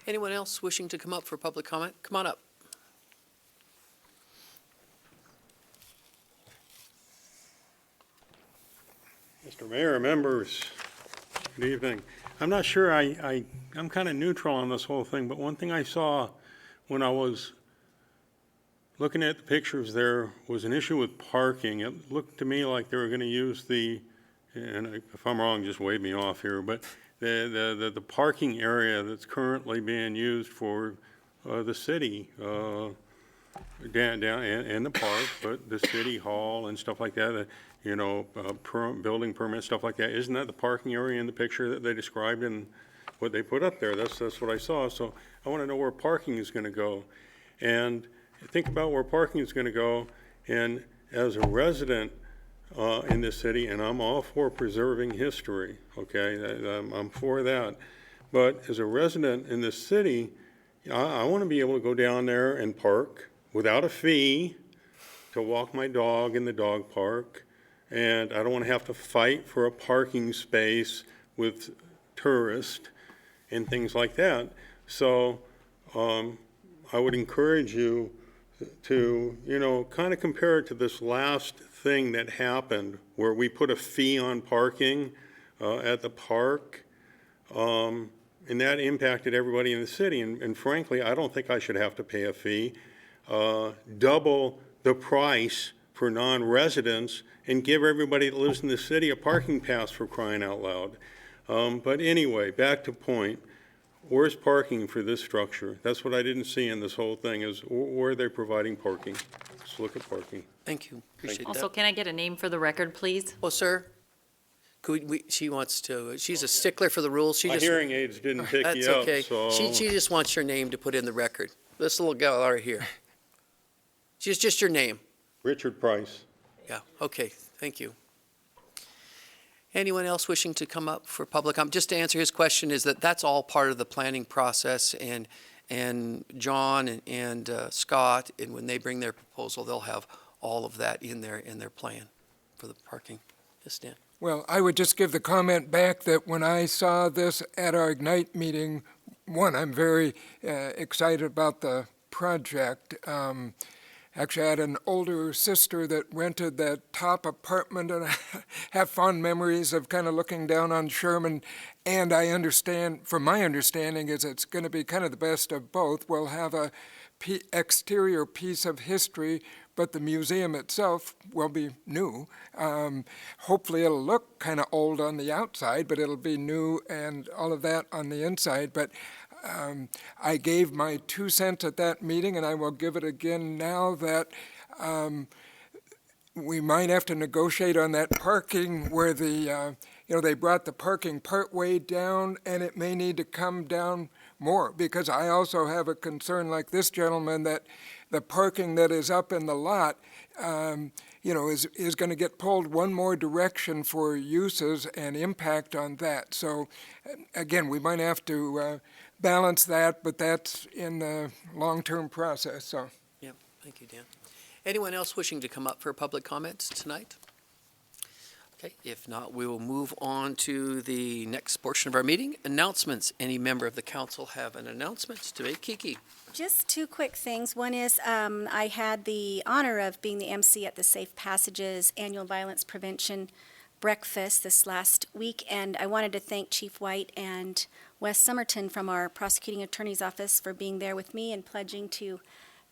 Anyone else wishing to come up for public comment? Come on up. Mr. Mayor, members, good evening. I'm not sure, I'm kind of neutral on this whole thing, but one thing I saw when I was looking at the pictures there was an issue with parking. It looked to me like they were going to use and if I'm wrong, just wave me off here, but the parking area that's currently being used for the city, down in the park, but the city hall and stuff like that, building permits, stuff like that. Isn't that the parking area in the picture that they described and what they put up there? That's what I saw. So I want to know where parking is going to go. And think about where parking is going to go. And as a resident in this city, and I'm all for preserving history, okay? I'm for that. But as a resident in this city, I want to be able to go down there and park without a fee to walk my dog in the dog park. And I don't want to have to fight for a parking space with tourists and things like that. So I would encourage you to, kind of compare it to this last thing that happened where we put a fee on parking at the park. And that impacted everybody in the city. And frankly, I don't think I should have to pay a fee. Double the price for non-residents and give everybody that lives in the city a parking pass, for crying out loud. But anyway, back to point. Where's parking for this structure? That's what I didn't see in this whole thing, is where are they providing parking? Let's look at parking. Thank you. Appreciate that. Also, can I get a name for the record, please? Oh, sir, she wants to, she's a stickler for the rules. She My just, hearing aids didn't pick that's you up, okay. so. She just wants your name to put in the record. This little gal right here. She's just your name. Richard Price. Yeah, okay, thank you. Anyone else wishing to come up for public comment? Just to answer his question, is that's all part of the planning process, and John and Scott, and when they bring their proposal, they'll have all of that in their plan for the parking. Yes, Dan? Well, I would just give the comment back that when I saw this at our Ignite meeting, one, I'm very excited about the project. Actually, I had an older sister that rented that top apartment, and I have fond memories of kind of looking down on Sherman. And I understand, from my understanding, is it's going to be kind of the best of both. We'll have a exterior piece of history, but the museum itself will be new. Hopefully it'll look kind of old on the outside, but it'll be new and all of that on the inside. But I gave my 2 cents at that meeting, and I will give it again now, that we might have to negotiate on that parking where they brought the parking partway down, and it may need to come down more, because I also have a concern like this gentleman that the parking that is up in the lot, is going to get pulled one more direction for uses and impact on that. So again, we might have to balance that, but that's in the long-term process, so. Yeah, thank you, Dan. Anyone else wishing to come up for public comments tonight? Okay, if not, we will move on to the next portion of our meeting, announcements. Any member of the council have an announcement to make? Kiki? Just 2 quick things. One is I had the honor of being the MC at the Safe Passages Annual Violence Prevention Breakfast this last week, and I wanted to thank Chief White and Wes Summerton from our Prosecuting Attorney's Office for being there with me and pledging to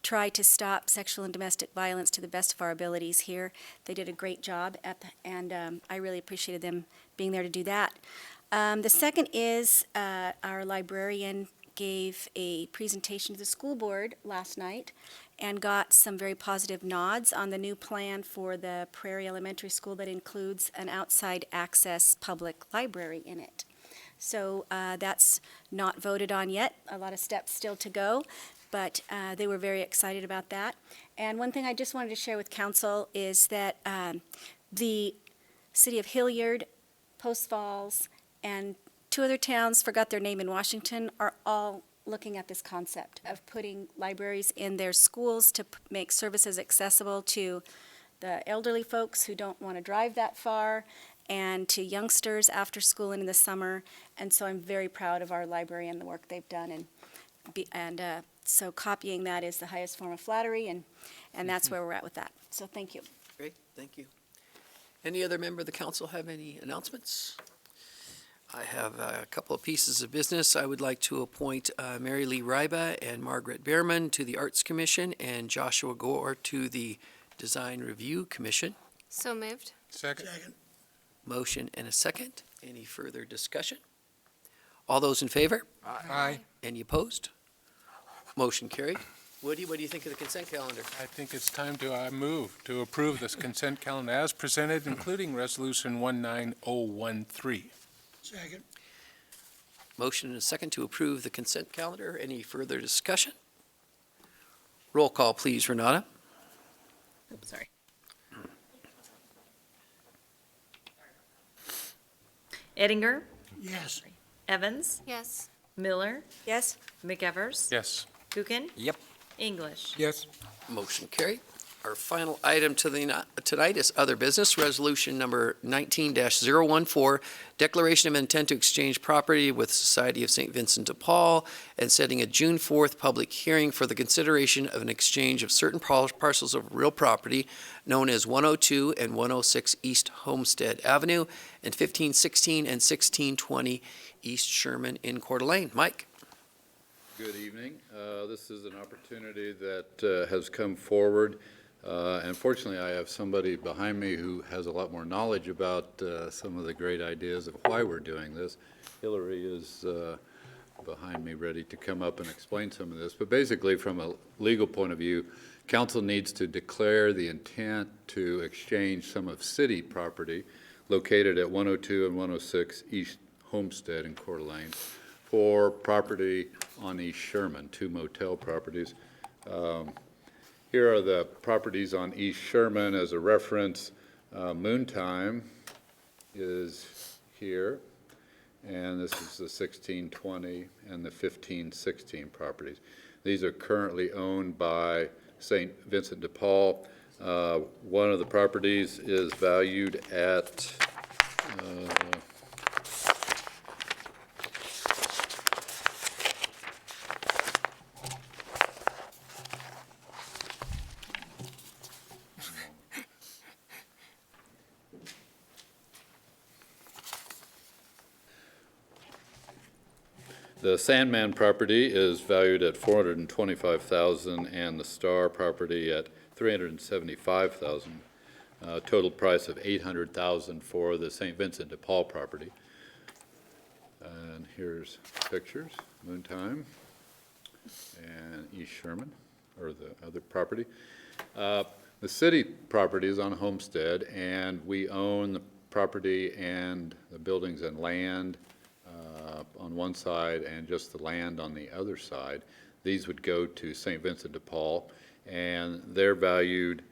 try to stop sexual and domestic violence to the best of our abilities here. They did a great job, and I really appreciated them being there to do that. The second is our librarian gave a presentation to the school board last night and got some very positive nods on the new plan for the Prairie Elementary School that includes an outside access public library in it. So that's not voted on yet, a lot of steps still to go, but they were very excited about that. And one thing I just wanted to share with council is that the city of Hilliard, Post Falls, and 2 other towns, forgot their name in Washington, are all looking at this concept of putting libraries in their schools to make services accessible to the elderly folks who don't want to drive that far, and to youngsters after school and in the summer. And so I'm very proud of our library and the work they've done. So copying that is the highest form of flattery, and that's where we're at with that. So thank you. Great, thank you. Any other member of the council have any announcements? I have a couple of pieces of business. I would like to appoint Mary Lee Ryba and Margaret Behrman to the Arts Commission and Joshua Gore to the Design Review Commission. So moved. Second. Motion and a second. Any further discussion? All those in favor? Aye. Any opposed? Motion carried. Woody, what do you think of the consent calendar? I think it's time to move to approve this consent calendar as presented, including Resolution 19013. Second. Motion and a second to approve the consent calendar. Any further discussion? Roll call, please, Renata. Oops, sorry. Eddinger, Yes. Evans, Yes. Miller, Yes? McEvers, Yes. Gookin, Yep. English. Yes. Motion carried. Our final item tonight is other business, resolution number 19-014, declaration of intent to exchange property with Society of St. Vincent de Paul and setting a June 4th public hearing for the consideration of an exchange of certain parcels of real property known as 102 and 106 East Homestead Avenue and 1516 and 1620 East Sherman in Coeur d'Alene. Mike? Good evening. This is an opportunity that has come forward. And fortunately, I have somebody behind me who has a lot more knowledge about some of the great ideas of why we're doing this. Hillary is behind me, ready to come up and explain some of this. But basically, from a legal point of view, council needs to declare the intent to exchange some of city property located at 102 and 106 East Homestead in Coeur d'Alene for property on East Sherman, 2 motel properties. Here are the properties on East Sherman as a reference. Moontime is here, and this is the 1620 and the 1516 properties. These are currently owned by St. Vincent de Paul. One of the properties is valued at the Sandman property is valued at $425,000 and the Star property at $375,000. Total price of $800,000 for the St. Vincent de Paul property. And here's pictures, Moontime and East Sherman, or the other property. The city property is on Homestead, and we own the property and the buildings and land on one side and just the land on the other side. These would go to St. Vincent de Paul, and they're valued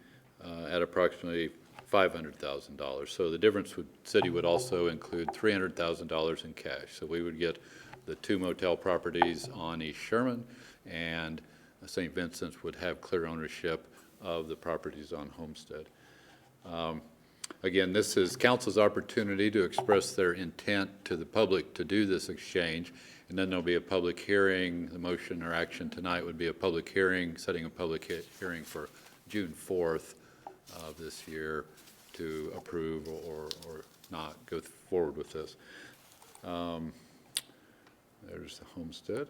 at approximately $500,000. So the difference would, city would also include $300,000 in cash. So we would get the 2 motel properties on East Sherman, and St. Vincent's would have clear ownership of the properties on Homestead. Again, this is council's opportunity to express their intent to the public to do this exchange, and then there'll be a public hearing. The motion or action tonight would be a public hearing, setting a public hearing for June 4th of this year to approve or not go forward with this. There's the Homestead.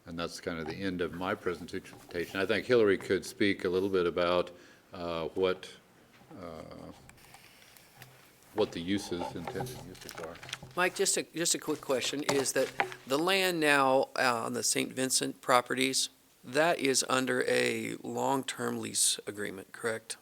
And that's kind of the end of my presentation. I think Hillary could speak a little bit about what the uses, intended uses are. Mike, just a quick question, is that the land now on the St. Vincent properties, that is under a long-term lease agreement, correct?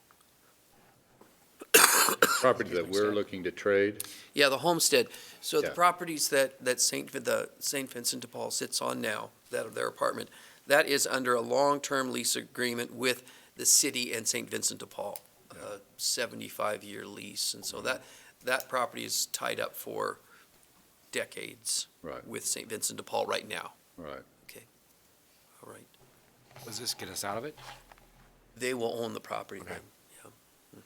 Property that we're looking to trade? Yeah, the homestead. So the Yeah. properties that St. Vincent de Paul sits on now, that of their apartment, that is under a long-term lease agreement with the city and St. Vincent de Paul, a 75-year lease. And so that property is tied up for decades. Right. With St. Vincent de Paul right now. Right. Okay, all right. Does this get us out of it? They will own the property then, yeah.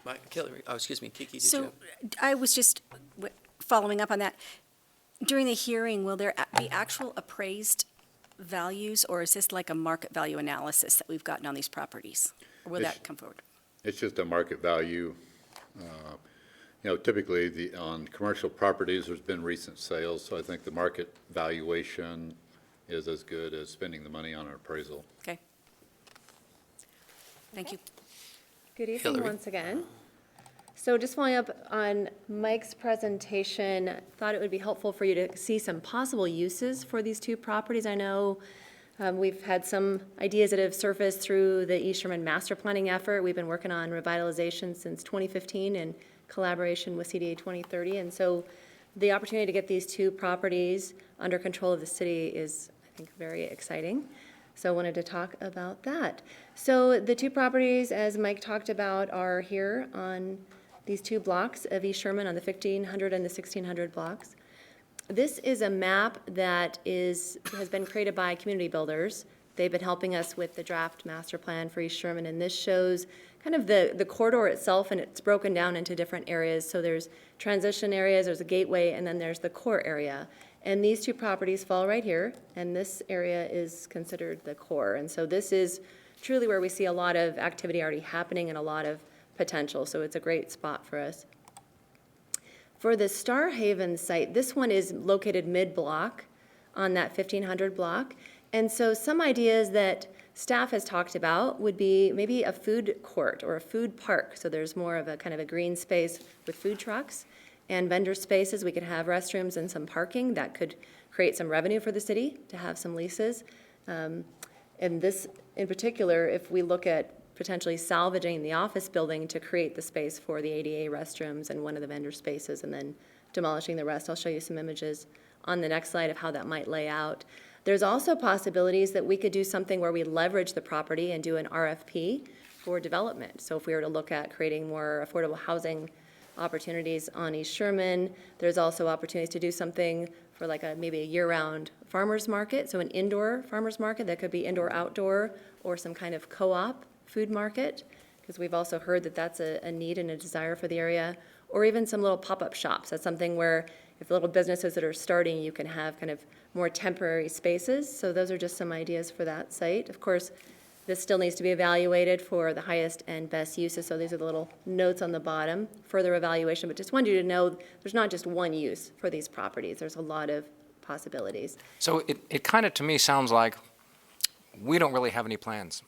Mike, Kelly, oh, excuse me, Kiki, did you So have? I was just following up on that. During the hearing, will there be actual appraised values, or is this like a market value analysis that we've gotten on these properties? Or will It's- that come forward? It's just a market value. Typically, on commercial properties, there's been recent sales, so I think the market valuation is as good as spending the money on an appraisal. Okay. Thank you. Good evening Hillary. once again. So just following up on Mike's presentation, thought it would be helpful for you to see some possible uses for these two properties. I know we've had some ideas that have surfaced through the East Sherman master planning effort. We've been working on revitalization since 2015 in collaboration with CDA 2030. And so the opportunity to get these two properties under control of the city is, I think, very exciting. So I wanted to talk about that. So the two properties, as Mike talked about, are here on these two blocks of East Sherman on the 1500 and the 1600 blocks. This is a map that has been created by community builders. They've been helping us with the draft master plan for East Sherman, and this shows kind of the corridor itself, and it's broken down into different areas. So there's transition areas, there's a gateway, and then there's the core area. And these two properties fall right here, and this area is considered the core. And so this is truly where we see a lot of activity already happening and a lot of potential, so it's a great spot for us. For the Star Haven site, this one is located mid-block on that 1500 block. And so some ideas that staff has talked about would be maybe a food court or a food park. So there's more of a kind of a green space with food trucks and vendor spaces. We could have restrooms and some parking that could create some revenue for the city to have some leases. And this in particular, if we look at potentially salvaging the office building to create the space for the ADA restrooms and one of the vendor spaces and then demolishing the rest. I'll show you some images on the next slide of how that might lay out. There's also possibilities that we could do something where we leverage the property and do an RFP for development. So if we were to look at creating more affordable housing opportunities on East Sherman, there's also opportunities to do something for like maybe a year-round farmer's market, so an indoor farmer's market that could be indoor-outdoor, or some kind of co-op food market, because we've also heard that that's a need and a desire for the area, or even some little pop-up shops. That's something where if little businesses that are starting, you can have kind of more temporary spaces. So those are just some ideas for that site. Of course, this still needs to be evaluated for the highest and best uses, so these are the little notes on the bottom, further evaluation, but just wanted you to know there's not just one use for these properties. There's a lot of possibilities. So it kind of, to me, sounds like we don't really have any plans.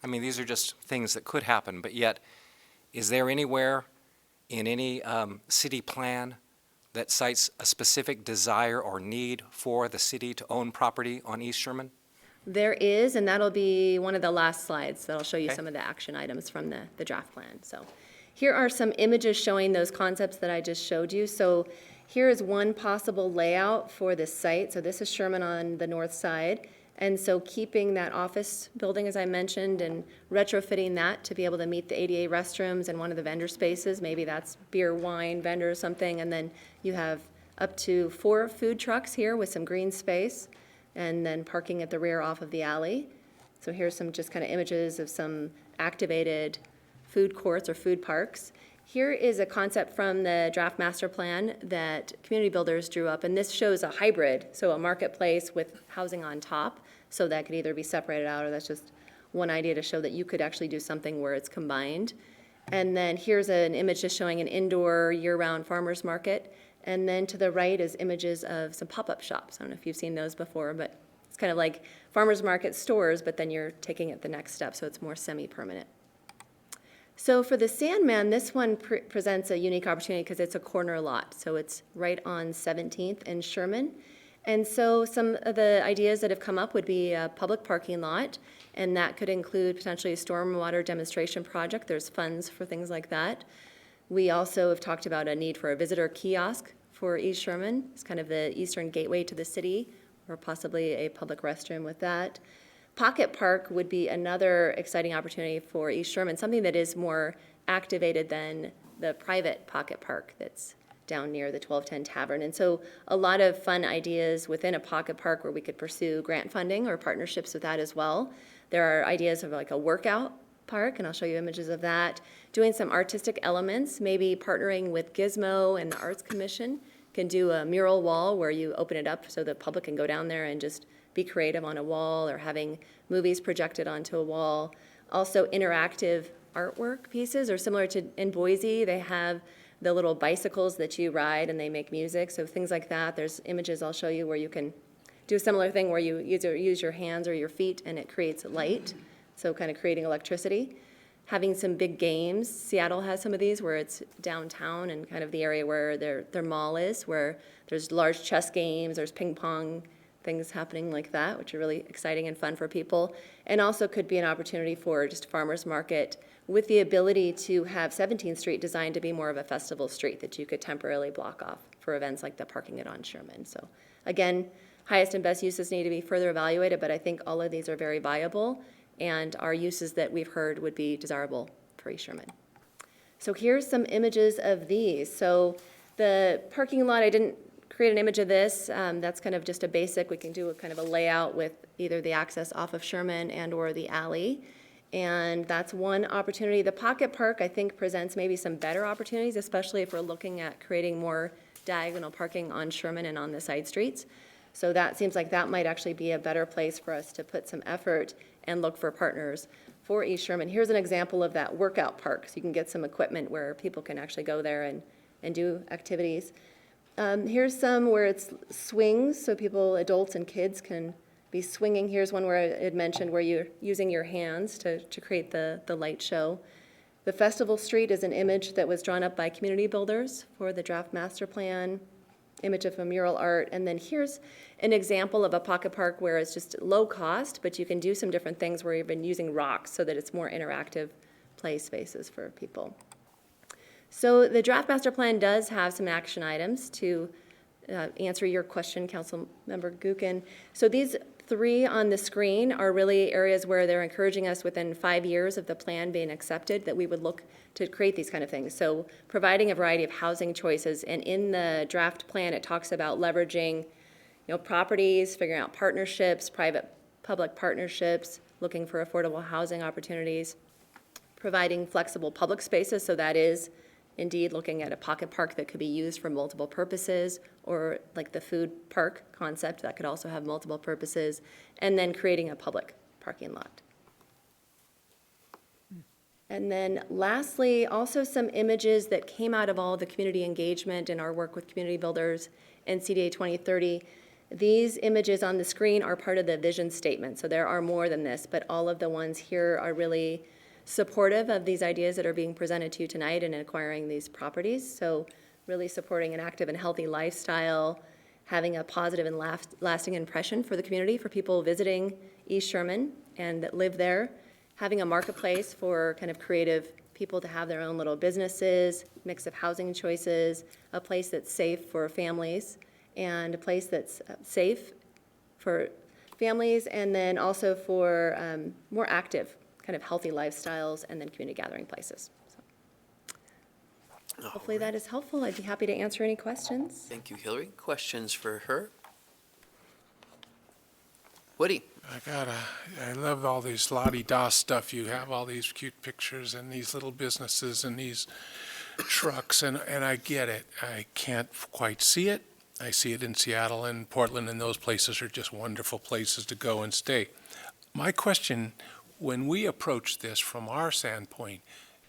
I mean, these are just things that could happen, but yet, is there anywhere in any city plan that cites a specific desire or need for the city to own property on East Sherman? There is, and that'll be one of the last slides that'll show you Okay. some of the action items from the draft plan. So here are some images showing those concepts that I just showed you. So here is one possible layout for this site. So this is Sherman on the north side. And so keeping that office building, as I mentioned, and retrofitting that to be able to meet the ADA restrooms and one of the vendor spaces, maybe that's beer, wine, vendor or something, and then you have up to 4 food trucks here with some green space, and then parking at the rear off of the alley. So here's some just kind of images of some activated food courts or food parks. Here is a concept from the draft master plan that community builders drew up, and this shows a hybrid, so a marketplace with housing on top, so that could either be separated out, or that's just one idea to show that you could actually do something where it's combined. And then here's an image just showing an indoor year-round farmer's market, and then to the right is images of some pop-up shops. I don't know if you've seen those before, but it's kind of like farmer's market stores, but then you're taking it the next step, so it's more semi-permanent. So for the Sandman, this one presents a unique opportunity because it's a corner lot. So it's right on 17th and Sherman. And so some of the ideas that have come up would be a public parking lot, and that could include potentially a stormwater demonstration project. There's funds for things like that. We also have talked about a need for a visitor kiosk for East Sherman. It's kind of the eastern gateway to the city, or possibly a public restroom with that. Pocket Park would be another exciting opportunity for East Sherman, something that is more activated than the private Pocket Park that's down near the 1210 Tavern. And so a lot of fun ideas within a pocket park where we could pursue grant funding or partnerships with that as well. There are ideas of like a workout park, and I'll show you images of that. Doing some artistic elements, maybe partnering with Gizmo and the Arts Commission, can do a mural wall where you open it up so the public can go down there and just be creative on a wall, or having movies projected onto a wall. Also interactive artwork pieces, or similar to in Boise, they have the little bicycles that you ride and they make music, so things like that. There's images I'll show you where you can do a similar thing where you use your hands or your feet and it creates light, so kind of creating electricity. Having some big games. Seattle has some of these where it's downtown and kind of the area where their mall is, where there's large chess games, there's ping pong, things happening like that, which are really exciting and fun for people. And also could be an opportunity for just farmers market with the ability to have 17th Street designed to be more of a festival street that you could temporarily block off for events like the Parking It on Sherman. So again, highest and best uses need to be further evaluated, but I think all of these are very viable and are uses that we've heard would be desirable for East Sherman. So here's some images of these. So the parking lot, I didn't create an image of this. That's kind of just a basic. We can do a kind of a layout with either the access off of Sherman and or the alley. And that's one opportunity. The pocket park, I think, presents maybe some better opportunities, especially if we're looking at creating more diagonal parking on Sherman and on the side streets. So that seems like that might actually be a better place for us to put some effort and look for partners for East Sherman. Here's an example of that workout park. So you can get some equipment where people can actually go there and do activities. Here's some where it's swings, so people, adults and kids, can be swinging. Here's one where I had mentioned where you're using your hands to create the light show. The Festival Street is an image that was drawn up by community builders for the draft master plan, image of a mural art. And then here's an example of a pocket park where it's just low cost, but you can do some different things where you've been using rocks so that it's more interactive play spaces for people. So the draft master plan does have some action items to answer your question, Councilmember Gookin. So these three on the screen are really areas where they're encouraging us within 5 years of the plan being accepted that we would look to create these kind of things. So providing a variety of housing choices, and in the draft plan it talks about leveraging properties, figuring out partnerships, private-public partnerships, looking for affordable housing opportunities, providing flexible public spaces, so that is indeed looking at a pocket park that could be used for multiple purposes, or like the food park concept that could also have multiple purposes, and then creating a public parking lot. And then lastly, also some images that came out of all the community engagement and our work with community builders and CDA 2030. These images on the screen are part of the vision statement, so there are more than this, but all of the ones here are really supportive of these ideas that are being presented to you tonight in acquiring these properties. So really supporting an active and healthy lifestyle, having a positive and lasting impression for the community, for people visiting East Sherman and that live there, having a marketplace for kind of creative people to have their own little businesses, mix of housing choices, a place that's safe for families, and a place that's safe for families, and then also for more active, kind of healthy lifestyles, and then community gathering places. So hopefully that is helpful. I'd be happy to answer any questions. Thank you, Hillary. Questions for her? Woody? I love all these la-di-da stuff. You have all these cute pictures and these little businesses and these trucks, and I get it. I can't quite see it. I see it in Seattle and Portland, and those places are just wonderful places to go and stay. My question, when we approach this from our standpoint,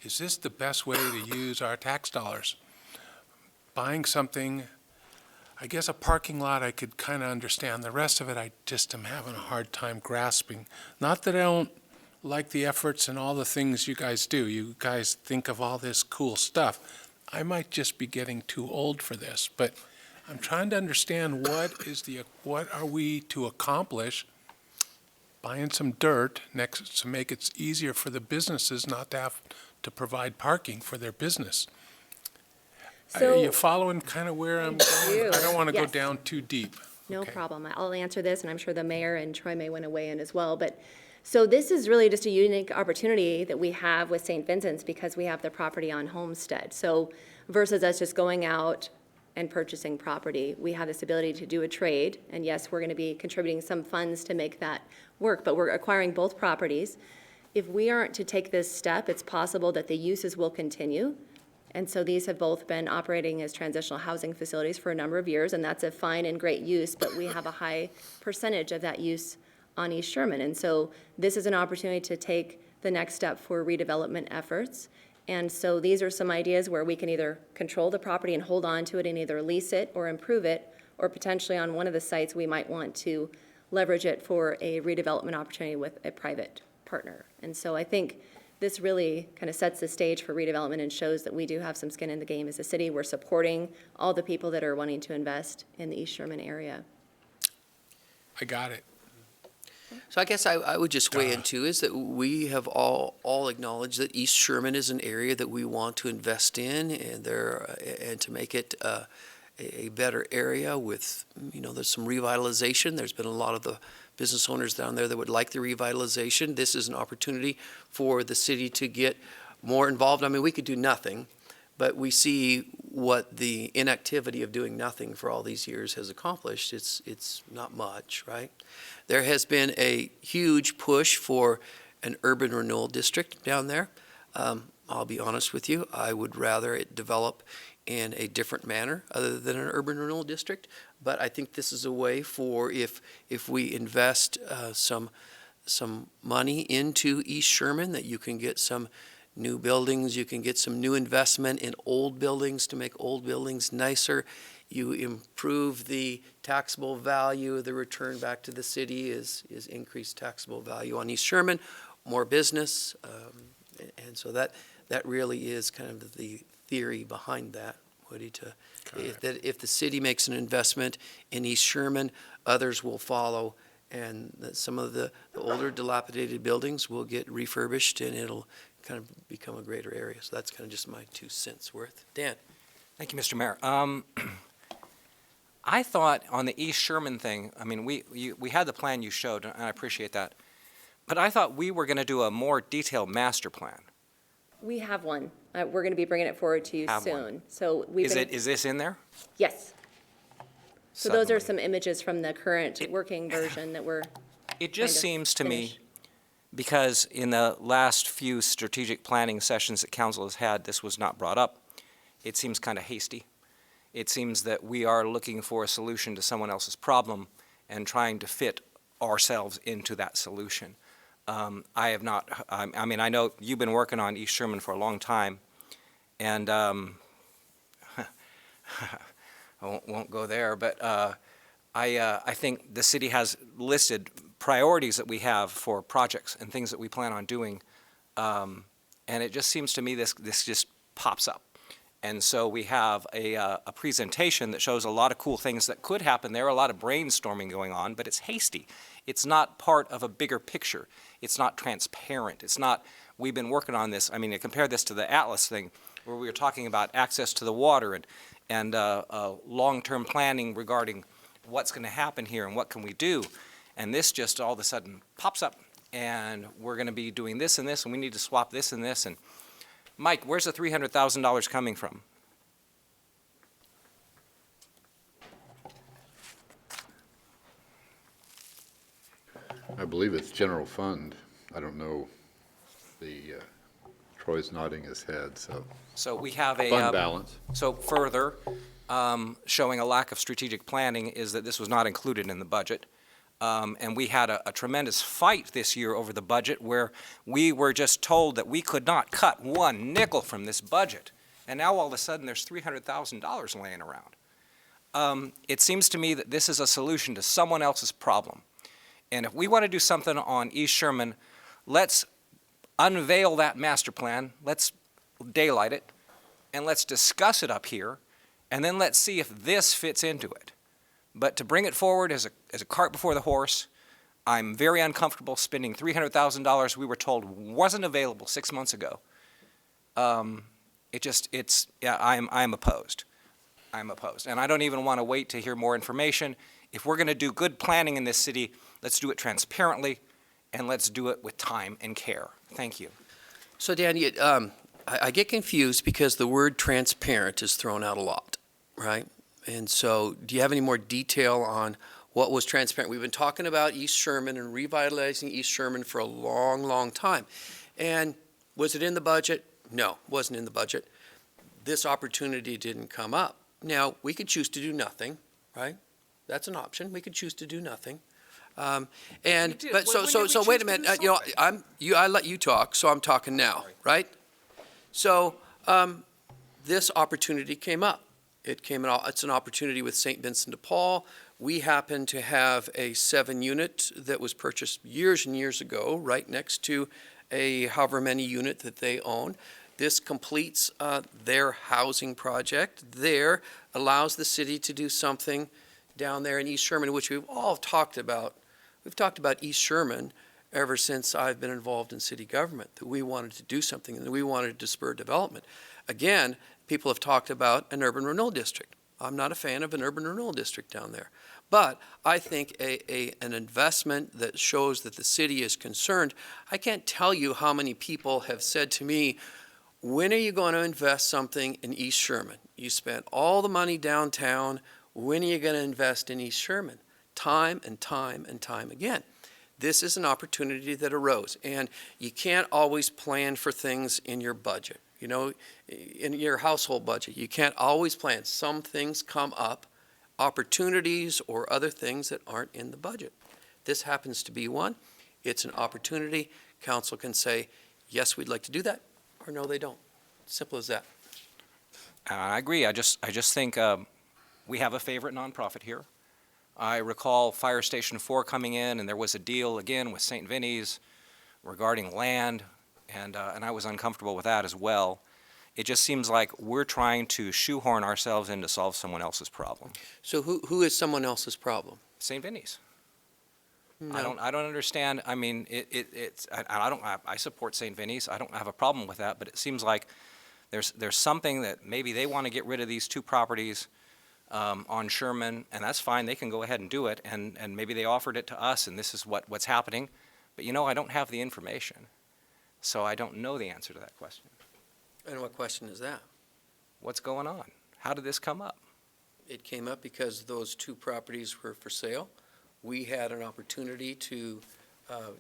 is this the best way to use our tax dollars? Buying something, I guess a parking lot I could kind of understand. The rest of it I just am having a hard time grasping. Not that I don't like the efforts and all the things you guys do. You guys think of all this cool stuff. I might just be getting too old for this, but I'm trying to understand what are we to accomplish buying some dirt next to make it easier for the businesses not to have to provide parking for their business. So, are you following kind of where I'm going? I don't want to go Yes. down too deep. No Okay. problem. I'll answer this, and I'm sure the mayor and Troy may want to weigh in as well. But so this is really just a unique opportunity that we have with St. Vincent's because we have the property on Homestead. So versus us just going out and purchasing property. We have this ability to do a trade, and yes, we're going to be contributing some funds to make that work, but we're acquiring both properties. If we aren't to take this step, it's possible that the uses will continue. And so these have both been operating as transitional housing facilities for a number of years, and that's a fine and great use, but we have a high percentage of that use on East Sherman. And so this is an opportunity to take the next step for redevelopment efforts. And so these are some ideas where we can either control the property and hold on to it and either lease it or improve it, or potentially on one of the sites, we might want to leverage it for a redevelopment opportunity with a private partner. And so I think this really kind of sets the stage for redevelopment and shows that we do have some skin in the game as a city. We're supporting all the people that are wanting to invest in the East Sherman area. I got it. So I guess I would just weigh in too, is that we have all acknowledged that East Sherman is an area that we want to invest in, and to make it a better area with, there's some revitalization. There's been a lot of the business owners down there that would like the revitalization. This is an opportunity for the city to get more involved. I mean, we could do nothing, but we see what the inactivity of doing nothing for all these years has accomplished. It's not much, right? There has been a huge push for an urban renewal district down there. I'll be honest with you, I would rather it develop in a different manner other than an urban renewal district. But I think this is a way for, if we invest some money into East Sherman, that you can get some new buildings, you can get some new investment in old buildings to make old buildings nicer. You improve the taxable value, the return back to the city is increased taxable value on East Sherman, more business, and so that really is kind of the theory behind that, Woody, if the city makes an investment in East Sherman, others will follow, and that some of the older dilapidated buildings will get refurbished, and it'll kind of become a greater area. So that's kind of just my 2 cents worth. Dan? Thank you, Mr. Mayor. I thought on the East Sherman thing, I mean, we had the plan you showed, and I appreciate that, but I thought we were going to do a more detailed master plan. We have one. We're going to be bringing it forward to you Have soon. one. So Is this in there? Yes. So those are Suddenly. some images from the current working version that we're It just kind of seems to me, finish. because in the last few strategic planning sessions that council has had, this was not brought up. It seems kind of hasty. It seems that we are looking for a solution to someone else's problem and trying to fit ourselves into that solution. I have not, I mean, I know you've been working on East Sherman for a long time, and I won't go there, but I think the city has listed priorities that we have for projects and things that we plan on doing, and it just seems to me this just pops up. And so we have a presentation that shows a lot of cool things that could happen there, a lot of brainstorming going on, but it's hasty. It's not part of a bigger picture. It's not transparent. It's not, we've been working on this. I mean, I compare this to the Atlas thing, where we were talking about access to the water and long-term planning regarding what's going to happen here and what can we do. And this just all of a sudden pops up, and we're going to be doing this and this, and we need to swap this and this. And Mike, where's the $300,000 coming from? I believe it's general fund. I don't know. Troy's nodding his head, so. So we have a Fund balance. So further, showing a lack of strategic planning is that this was not included in the budget. And we had a tremendous fight this year over the budget, where we were just told that we could not cut one nickel from this budget. And now all of a sudden there's $300,000 laying around. It seems to me that this is a solution to someone else's problem. And if we want to do something on East Sherman, let's unveil that master plan, let's daylight it, and let's discuss it up here, and then let's see if this fits into it. But to bring it forward as a cart before the horse, I'm very uncomfortable spending $300,000 we were told wasn't available 6 months ago. I'm opposed. I'm opposed. And I don't even want to wait to hear more information. If we're going to do good planning in this city, let's do it transparently, and let's do it with time and care. Thank you. So Dan, I get confused because the word transparent is thrown out a lot, right? And so, do you have any more detail on what was transparent? We've been talking about East Sherman and revitalizing East Sherman for a long, long time. And was it in the budget? No, wasn't in the budget. This opportunity didn't come up. Now, we could choose to do nothing, right? That's an option. We could choose to do nothing. We did. But When did we so choose wait a to minute. do something? I let you talk, so I'm talking now, right? So this opportunity came up. It's an opportunity with St. Vincent de Paul. We happen to have a 7-unit that was purchased years and years ago, right next to a however many unit that they own. This completes their housing project there, allows the city to do something down there in East Sherman, which we've all talked about. We've talked about East Sherman ever since I've been involved in city government, that we wanted to do something and that we wanted to spur development. Again, people have talked about an urban renewal district. I'm not a fan of an urban renewal district down there. But I think an investment that shows that the city is concerned, I can't tell you how many people have said to me, when are you going to invest something in East Sherman? You spent all the money downtown. When are you going to invest in East Sherman? Time and time and time again. This is an opportunity that arose, and you can't always plan for things in your budget. You know, in your household budget, you can't always plan. Some things come up, opportunities or other things that aren't in the budget. This happens to be one. It's an opportunity. Council can say, yes, we'd like to do that, or no, they don't. Simple as that. I agree. I just think we have a favorite nonprofit here. I recall Fire Station 4 coming in, and there was a deal again with St. Vinny's regarding land, and I was uncomfortable with that as well. It just seems like we're trying to shoehorn ourselves in to solve someone else's problem. So who is someone else's problem? St. Vinny's. No. I don't understand. I mean, I support St. Vinny's. I don't have a problem with that, but it seems like there's something that maybe they want to get rid of these 2 properties on Sherman, and that's fine. They can go ahead and do it, and maybe they offered it to us, and this is what's happening. But I don't have the information, so I don't know the answer to that question. And what question is that? What's going on? How did this come up? It came up because those 2 properties were for sale. We had an opportunity to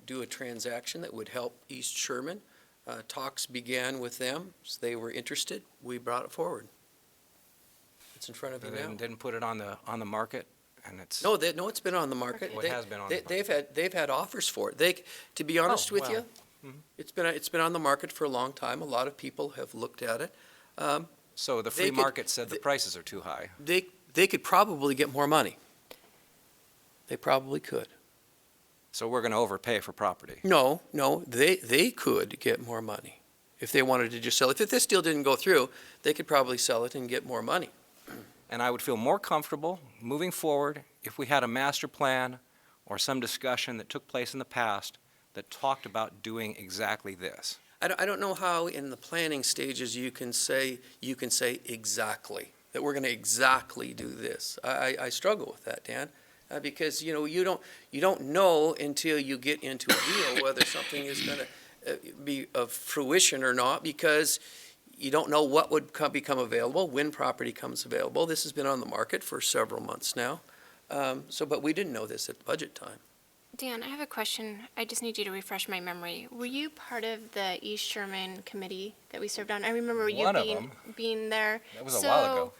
do a transaction that would help East Sherman. Talks began with them. So they were interested. We brought it forward. It's in front of you They now. didn't put it on the market, and it's. No, it's been on the market. Well, it has been on the market. They've had offers for it. To be honest with you, it's been on the market for a long time. A lot of people have looked at it. So the free market said the prices are too high. They could probably get more money. They probably could. So we're going to overpay for property. No, they could get more money if they wanted to just sell it. If this deal didn't go through, they could probably sell it and get more money. And I would feel more comfortable moving forward if we had a master plan or some discussion that took place in the past that talked about doing exactly this. I don't know how in the planning stages you can say exactly, that we're going to exactly do this. I struggle with that, Dan, because, you don't know until you get into a deal whether something is going to be of fruition or not, because you don't know what would become available when property comes available. This has been on the market for several months now. But we didn't know this at budget time. Dan, I have a question. I just need you to refresh my memory. Were you part of the East Sherman committee that we served on? I remember you being there. That was a while ago.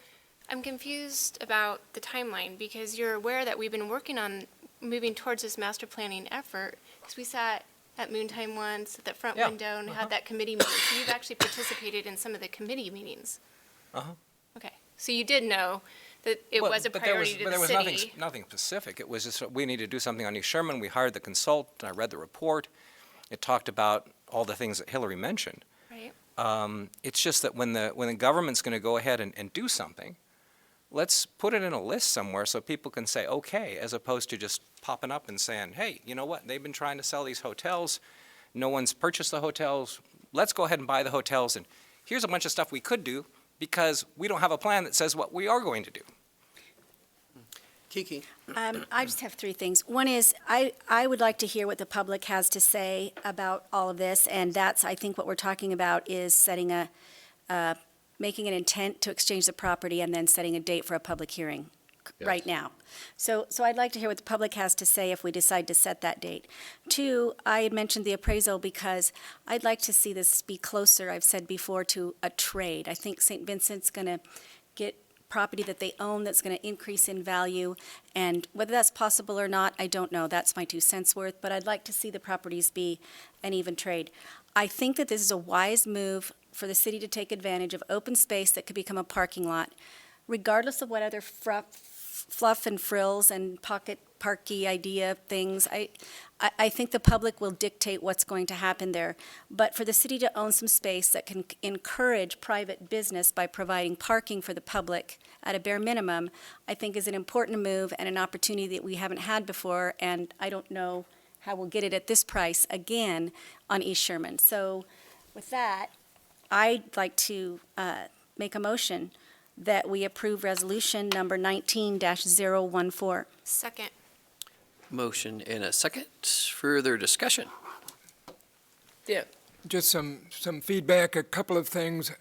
I'm confused about the timeline, because you're aware that we've been working on moving towards this master planning effort, because we sat at Moontime once at that front window and had that committee meeting. So you've actually participated in some of the committee meetings. Okay. So you did know that it was a priority to the city. But there was nothing specific. It was just, we need to do something on East Sherman. We hired the consultant. I read the report. It talked about all the things that Hillary mentioned. Right. It's just that when the government's going to go ahead and do something, let's put it in a list somewhere so people can say, okay, as opposed to just popping up and saying, hey, you know what? They've been trying to sell these hotels. No one's purchased the hotels. Let's go ahead and buy the hotels. And here's a bunch of stuff we could do because we don't have a plan that says what we are going to do. Kiki? I just have 3 things. One is, I would like to hear what the public has to say about all of this, and that's, I think, what we're talking about is setting a making an intent to exchange the property and then setting a date for a public hearing right now. So I'd like to hear what the public has to say if we decide to set that date. Two, I had mentioned the appraisal because I'd like to see this be closer, I've said before, to a trade. I think St. Vincent's going to get property that they own that's going to increase in value, and whether that's possible or not, I don't know. That's my 2 cents worth, but I'd like to see the properties be an even trade. I think that this is a wise move for the city to take advantage of open space that could become a parking lot, regardless of what other fluff and frills and pocket parky idea things. I think the public will dictate what's going to happen there. But for the city to own some space that can encourage private business by providing parking for the public at a bare minimum, I think is an important move and an opportunity that we haven't had before, and I don't know how we'll get it at this price again on East Sherman. So with that, I'd like to make a motion that we approve resolution number 19-014. Second. Motion and a second. Further discussion? Yeah. Just some feedback, a couple of things.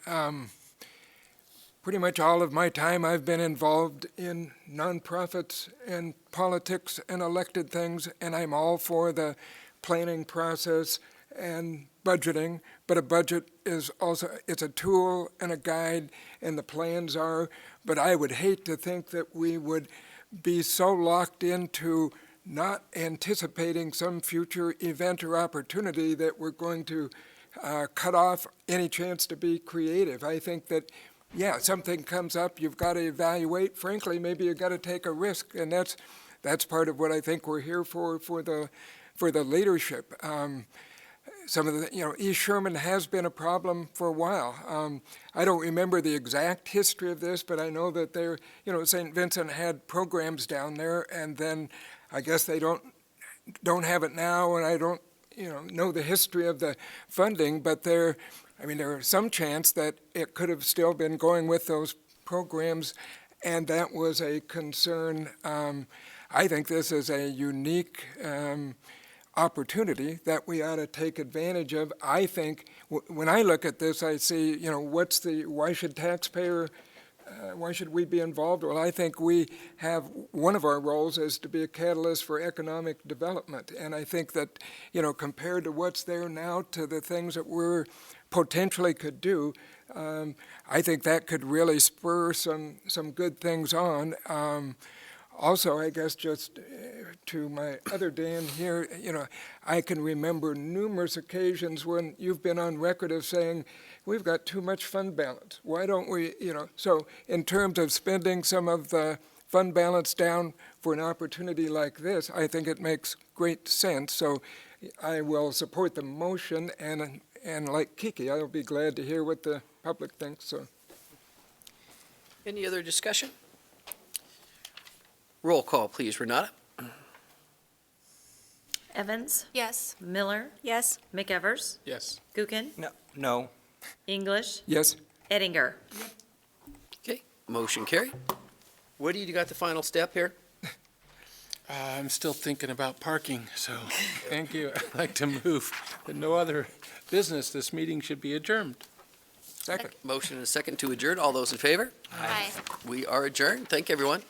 Pretty much all of my time I've been involved in nonprofits and politics and elected things, and I'm all for the planning process and budgeting, but a budget is also, it's a tool and a guide, and the plans are, but I would hate to think that we would be so locked into not anticipating some future event or opportunity that we're going to cut off any chance to be creative. I think that, yeah, something comes up, you've got to evaluate. Frankly, maybe you've got to take a risk, and that's part of what I think we're here for the leadership. Some of the, East Sherman has been a problem for a while. I don't remember the exact history of this, but I know that St. Vincent had programs down there, and then I guess they don't have it now, and I don't, know the history of the funding, but there is some chance that it could have still been going with those programs, and that was a concern. I think this is a unique opportunity that we ought to take advantage of. I think when I look at this, I see, why should we be involved? Well, I think we have, one of our roles is to be a catalyst for economic development. And I think that, compared to what's there now to the things that we're potentially could do, I think that could really spur some good things on. Also, I guess just to my other Dan here, I can remember numerous occasions when you've been on record of saying, we've got too much fund balance. Why don't we, so in terms of spending some of the fund balance down for an opportunity like this, I think it makes great sense. So I will support the motion, and like Kiki, I'll be glad to hear what the public thinks. So, Any other discussion? Roll call, please, Renata. Evans? Yes. Miller? Yes? McEvers? Yes. Gookin? No. English? yes. Eddinger? Okay, motion carried. Woody, you got the final step here? I'm still thinking about parking, so thank you. I'd like to move that no other business, this meeting should be adjourned. Second. Motion and a second to adjourn. All those in favor? Aye. We are adjourned. Thank you, everyone.